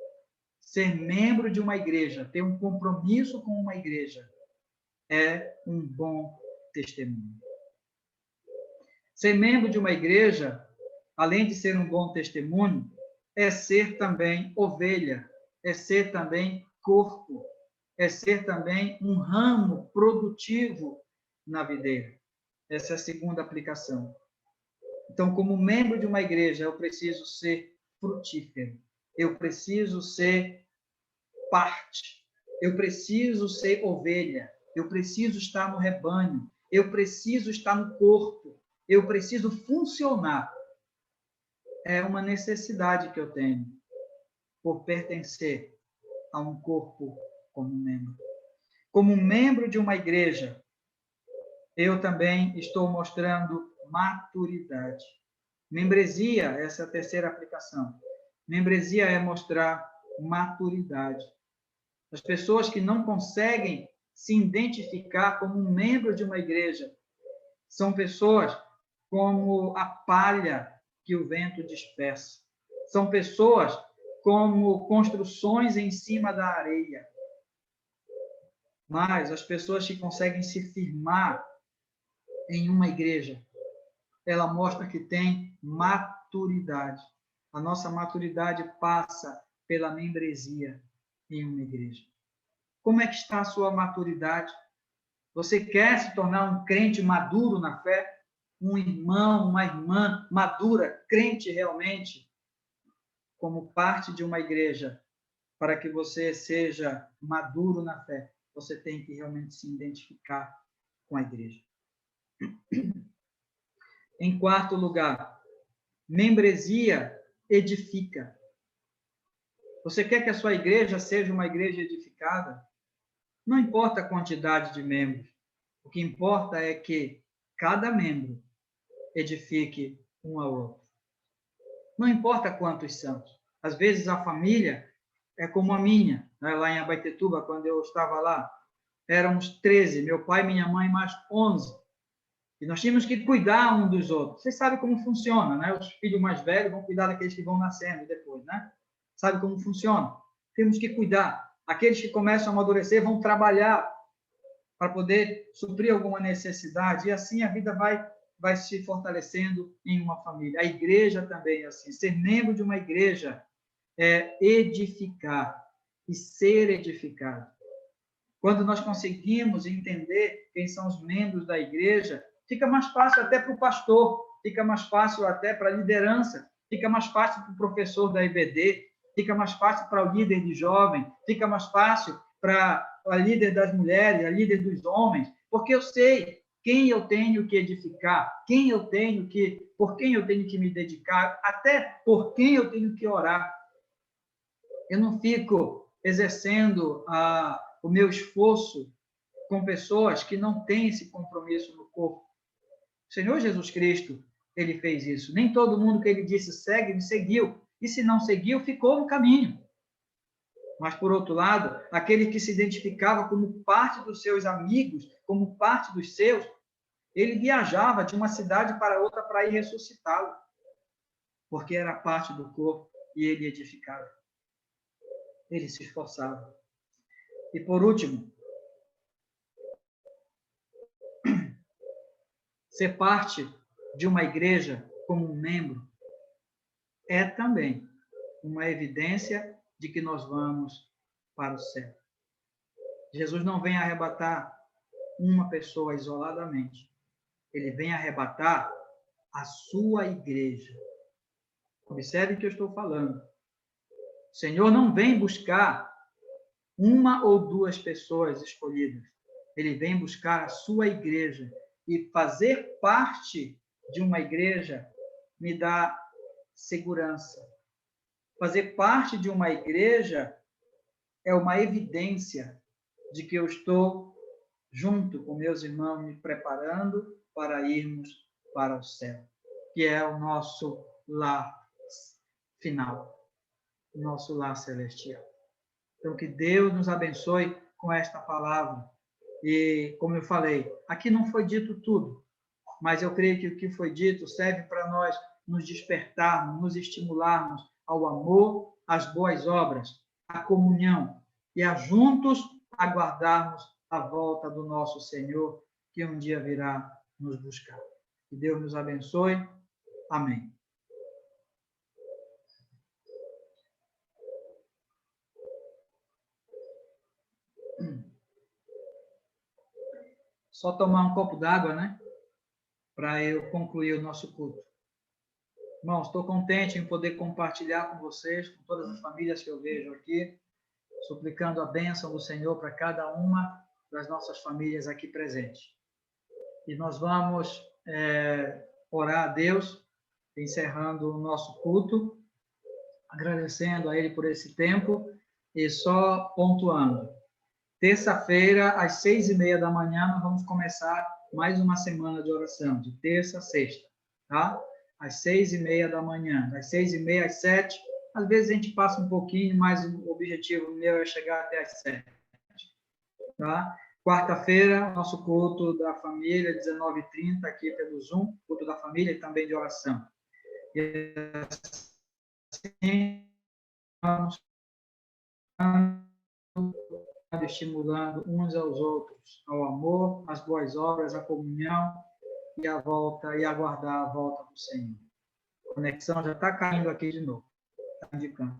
Ser membro de uma igreja, ter um compromisso com uma igreja, é um bom testemunho. Ser membro de uma igreja, além de ser um bom testemunho, é ser também ovelha, é ser também corpo, é ser também um ramo produtivo na videira. Essa é a segunda aplicação. Então, como membro de uma igreja, eu preciso ser frutífero, eu preciso ser parte, eu preciso ser ovelha, eu preciso estar no rebanho, eu preciso estar no corpo, eu preciso funcionar. É uma necessidade que eu tenho por pertencer a um corpo como membro. Como membro de uma igreja, eu também estou mostrando maturidade. Membresia, essa é a terceira aplicação. Membresia é mostrar maturidade. As pessoas que não conseguem se identificar como um membro de uma igreja são pessoas como a palha que o vento dispersa. São pessoas como construções em cima da areia. Mas as pessoas que conseguem se firmar em uma igreja, ela mostra que tem maturidade. A nossa maturidade passa pela membresia em uma igreja. Como é que está a sua maturidade? Você quer se tornar um crente maduro na fé? Um irmão, uma irmã madura, crente realmente? Como parte de uma igreja, para que você seja maduro na fé, você tem que realmente se identificar com a igreja. Em quarto lugar, membresia edifica. Você quer que a sua igreja seja uma igreja edificada? Não importa a quantidade de membros. O que importa é que cada membro edifique um ao outro. Não importa quantos são. Às vezes a família é como a minha, né? Lá em Abaetetuba, quando eu estava lá, éramos 13, meu pai, minha mãe, mais 11. E nós tínhamos que cuidar um dos outros. Vocês sabem como funciona, né? Os filhos mais velhos vão cuidar daqueles que vão nascendo depois, né? Sabe como funciona? Temos que cuidar. Aqueles que começam a amadurecer vão trabalhar para poder suprir alguma necessidade. E assim a vida vai se fortalecendo em uma família. A igreja também é assim. Ser membro de uma igreja é edificar e ser edificado. Quando nós conseguimos entender quem são os membros da igreja, fica mais fácil até para o pastor, fica mais fácil até para a liderança, fica mais fácil para o professor da IBD, fica mais fácil para o líder de jovem, fica mais fácil para a líder das mulheres, a líder dos homens, porque eu sei quem eu tenho que edificar, por quem eu tenho que me dedicar, até por quem eu tenho que orar. Eu não fico exercendo o meu esforço com pessoas que não têm esse compromisso no corpo. O Senhor Jesus Cristo, ele fez isso. Nem todo mundo que ele disse segue, ele seguiu. E se não seguiu, ficou no caminho. Mas, por outro lado, aquele que se identificava como parte dos seus amigos, como parte dos seus, ele viajava de uma cidade para outra para ir ressuscitá-lo, porque era parte do corpo e ele edificava. Ele se esforçava. E, por último, ser parte de uma igreja como um membro é também uma evidência de que nós vamos para o céu. Jesus não vem arrebatar uma pessoa isoladamente. Ele vem arrebatar a sua igreja. Observe o que eu estou falando. O Senhor não vem buscar uma ou duas pessoas escolhidas. Ele vem buscar a sua igreja. E fazer parte de uma igreja me dá segurança. Fazer parte de uma igreja é uma evidência de que eu estou junto com meus irmãos me preparando para irmos para o céu, que é o nosso lar final, o nosso lar celestial. Então, que Deus nos abençoe com esta palavra. E, como eu falei, aqui não foi dito tudo, mas eu creio que o que foi dito serve para nós nos despertarmos, nos estimularmos ao amor, às boas obras, à comunhão e a juntos aguardarmos a volta do nosso Senhor, que um dia virá nos buscar. Que Deus nos abençoe. Amém. Só tomar um copo d'água, né? Para eu concluir o nosso culto. Irmãos, estou contente em poder compartilhar com vocês, com todas as famílias que eu vejo aqui, suplicando a bênção do Senhor para cada uma das nossas famílias aqui presentes. E nós vamos orar a Deus, encerrando o nosso culto, agradecendo a Ele por esse tempo e só pontuando. Terça-feira, às 6:30 da manhã, nós vamos começar mais uma semana de oração, de terça a sexta, tá? Às 6:30 da manhã, das 6:30 às 7. Às vezes a gente passa um pouquinho, mas o objetivo meu é chegar até às 7. Tá? Quarta-feira, nosso culto da família, 19h30, aqui pelo Zoom, culto da família e também de oração. E assim, vamos estimulando uns aos outros, ao amor, às boas obras, à comunhão e à volta, e aguardar a volta do Senhor. A conexão já está caindo aqui de novo, está indicando.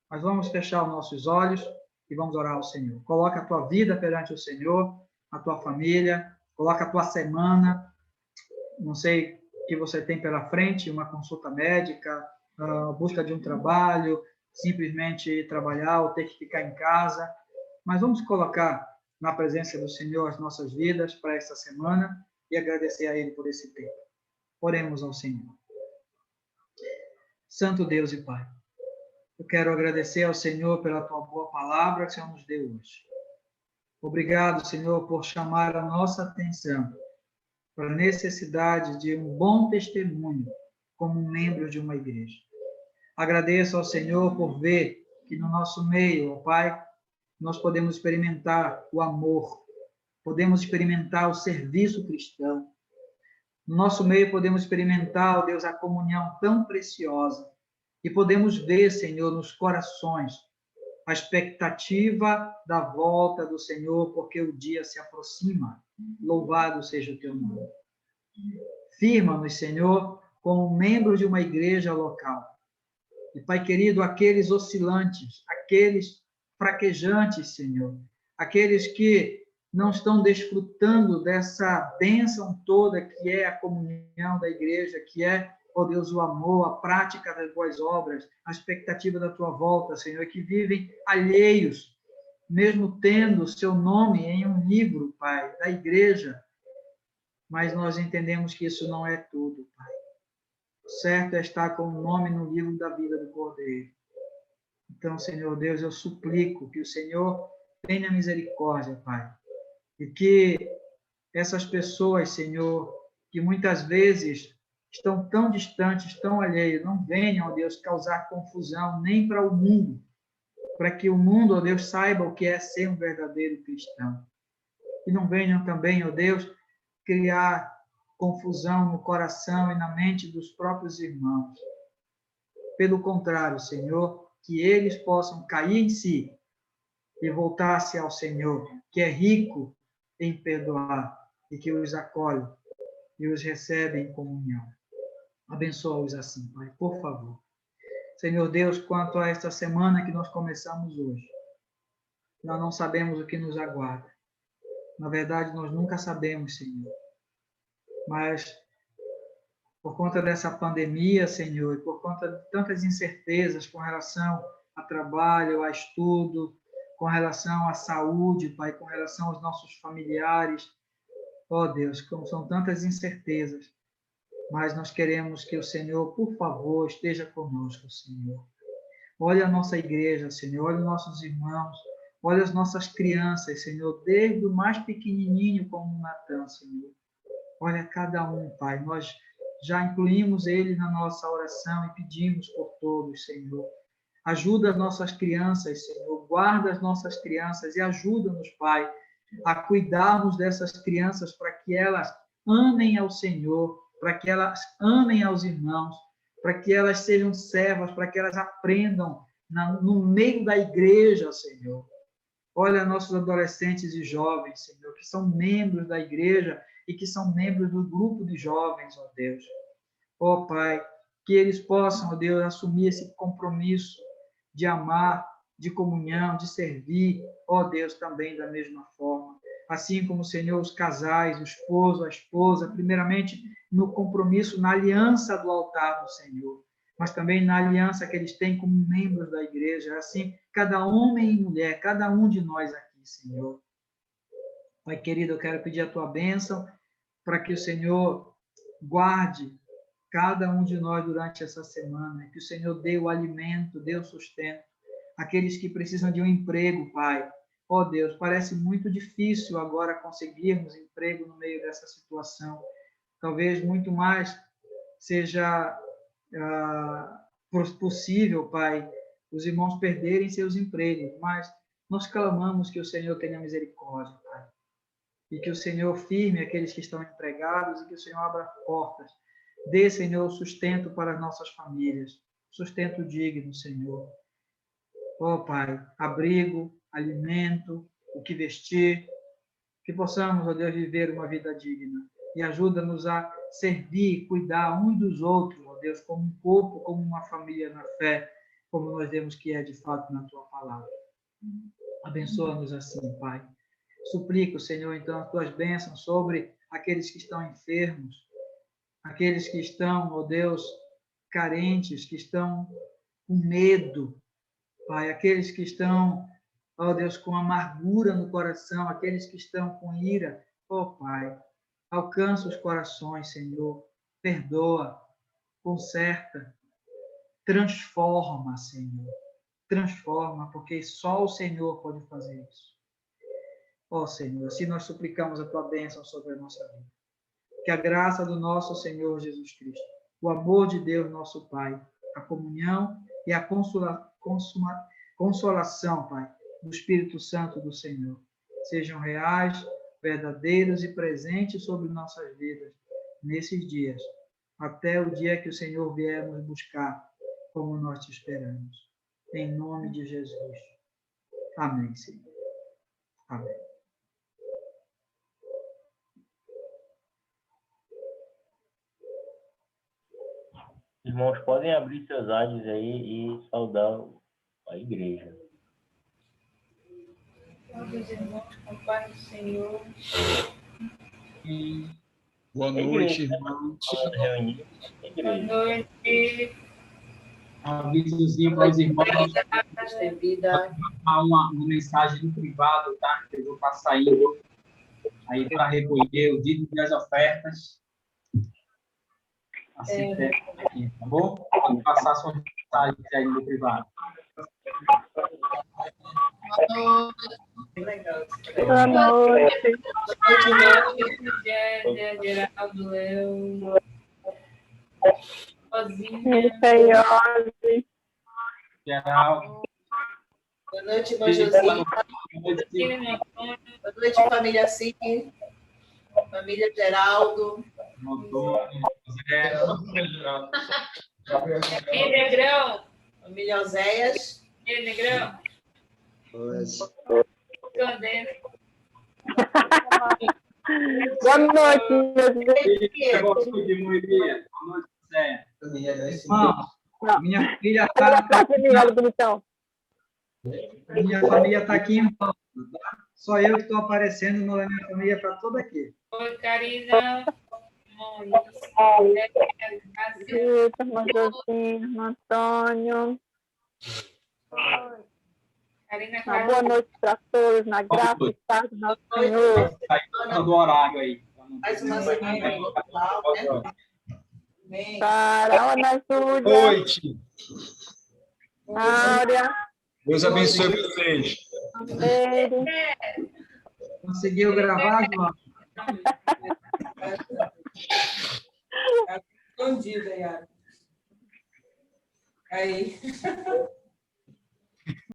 Mas vamos fechar os nossos olhos e vamos orar ao Senhor. Coloca a tua vida perante o Senhor, a tua família, coloca a tua semana, não sei o que você tem pela frente, uma consulta médica, a busca de um trabalho, simplesmente ir trabalhar ou ter que ficar em casa, mas vamos colocar na presença do Senhor as nossas vidas para essa semana e agradecer a Ele por esse tempo. Oremos ao Senhor. Santo Deus e Pai, eu quero agradecer ao Senhor pela tua boa palavra que o Senhor nos deu hoje. Obrigado, Senhor, por chamar a nossa atenção para a necessidade de um bom testemunho como um membro de uma igreja. Agradeço ao Senhor por ver que no nosso meio, ó Pai, nós podemos experimentar o amor, podemos experimentar o serviço cristão. No nosso meio podemos experimentar, ó Deus, a comunhão tão preciosa. E podemos ver, Senhor, nos corações a expectativa da volta do Senhor, porque o dia se aproxima. Louvado seja o teu nome. Firma-nos, Senhor, como membros de uma igreja local. E, Pai querido, aqueles oscilantes, aqueles fraquejantes, Senhor, aqueles que não estão desfrutando dessa bênção toda que é a comunhão da igreja, que é, ó Deus, o amor, a prática das boas obras, a expectativa da tua volta, Senhor, que vivem alheios, mesmo tendo seu nome em um livro, Pai, da igreja, mas nós entendemos que isso não é tudo, Pai. O certo é estar com o nome no livro da vida do Cordeiro. Então, Senhor Deus, eu suplico que o Senhor tenha misericórdia, Pai, e que essas pessoas, Senhor, que muitas vezes estão tão distantes, tão alheios, não venham, ó Deus, causar confusão nem para o mundo, para que o mundo, ó Deus, saiba o que é ser um verdadeiro cristão. E não venham também, ó Deus, criar confusão no coração e na mente dos próprios irmãos. Pelo contrário, Senhor, que eles possam cair em si e voltar-se ao Senhor, que é rico em perdoar e que os acolhe e os recebem em comunhão. Abençoa-os assim, Pai, por favor. Senhor Deus, quanto a esta semana que nós começamos hoje, nós não sabemos o que nos aguarda. Na verdade, nós nunca sabemos, Senhor. Mas, por conta dessa pandemia, Senhor, e por conta de tantas incertezas com relação a trabalho, a estudo, com relação à saúde, Pai, com relação aos nossos familiares, ó Deus, como são tantas incertezas, mas nós queremos que o Senhor, por favor, esteja conosco, Senhor. Olha a nossa igreja, Senhor, olha os nossos irmãos, olha as nossas crianças, Senhor, desde o mais pequenininho como o Natan, Senhor. Olha cada um, Pai, nós já incluímos ele na nossa oração e pedimos por todos, Senhor. Ajuda as nossas crianças, Senhor, guarda as nossas crianças e ajuda-nos, Pai, a cuidarmos dessas crianças para que elas amem ao Senhor, para que elas amem aos irmãos, para que elas sejam servas, para que elas aprendam no meio da igreja, Senhor. Olha nossos adolescentes e jovens, Senhor, que são membros da igreja e que são membros do grupo de jovens, ó Deus. Ó Pai, que eles possam, ó Deus, assumir esse compromisso de amar, de comunhão, de servir, ó Deus, também da mesma forma. Assim como, Senhor, os casais, o esposo, a esposa, primeiramente no compromisso, na aliança do altar do Senhor, mas também na aliança que eles têm como membros da igreja. Assim, cada homem e mulher, cada um de nós aqui, Senhor. Pai querido, eu quero pedir a tua bênção para que o Senhor guarde cada um de nós durante essa semana, que o Senhor dê o alimento, dê o sustento. Aqueles que precisam de um emprego, Pai. Ó Deus, parece muito difícil agora conseguirmos emprego no meio dessa situação. Talvez muito mais seja possível, Pai, os irmãos perderem seus empregos, mas nós clamamos que o Senhor tenha misericórdia, Pai. E que o Senhor firme aqueles que estão empregados e que o Senhor abra portas. Dê, Senhor, sustento para as nossas famílias, sustento digno, Senhor. Ó Pai, abrigo, alimento, o que vestir, que possamos, ó Deus, viver uma vida digna. E ajuda-nos a servir, cuidar uns dos outros, ó Deus, como um corpo, como uma família na fé, como nós vemos que é de fato na Tua palavra. Abençoa-nos assim, Pai. Suplico, Senhor, então, as Tuas bênçãos sobre aqueles que estão enfermos, aqueles que estão, ó Deus, carentes, que estão com medo, Pai, aqueles que estão, ó Deus, com amargura no coração, aqueles que estão com ira, ó Pai, alcança os corações, Senhor, perdoa, conserta, transforma, Senhor, transforma, porque só o Senhor pode fazer isso. Ó Senhor, assim nós suplicamos a Tua bênção sobre a nossa vida. Que a graça do nosso Senhor Jesus Cristo, o amor de Deus, nosso Pai, a comunhão e a consolação, Pai, do Espírito Santo do Senhor, sejam reais, verdadeiros e presentes sobre nossas vidas nesses dias, até o dia que o Senhor vier nos buscar, como nós te esperamos. Em nome de Jesus. Amém, Senhor. Amém. Irmãos, podem abrir seus áudios aí e saudar a igreja. Salve os irmãos, com paz do Senhor. Boa noite, irmãos. Boa noite. Avisozinho para os irmãos. Uma mensagem no privado, tá? Eu vou estar saindo aí para recolher o dízimo das ofertas. Assim, aqui, tá bom? Pode passar suas mensagens aí no privado. Boa noite. Geraldo, Léo. Sozinha. Geraldo. Boa noite, irmã Josinha. Boa noite, família Sique. Família Geraldo. Ei, Negrão. Família Oséias. Ei, Negrão. Oi. Boa noite, meus Boa noite, Zé. Irmão, minha filha Olha está pra Miguel, bonitão. aqui em volta, tá? Só eu que estou aparecendo, mas a minha família está toda aqui. Oi, Karina. Vitor, irmã Josina, irmão Antônio. Karina, Uma boa noite para todos, na graça e paz do nosso Senhor. Tá do horário aí. Mais uma semana virtual, né? Para Ana Júlia, Noite. Áurea, Deus abençoe vocês. Amém. Conseguiu gravar, João? Escondida, Yara. Aí.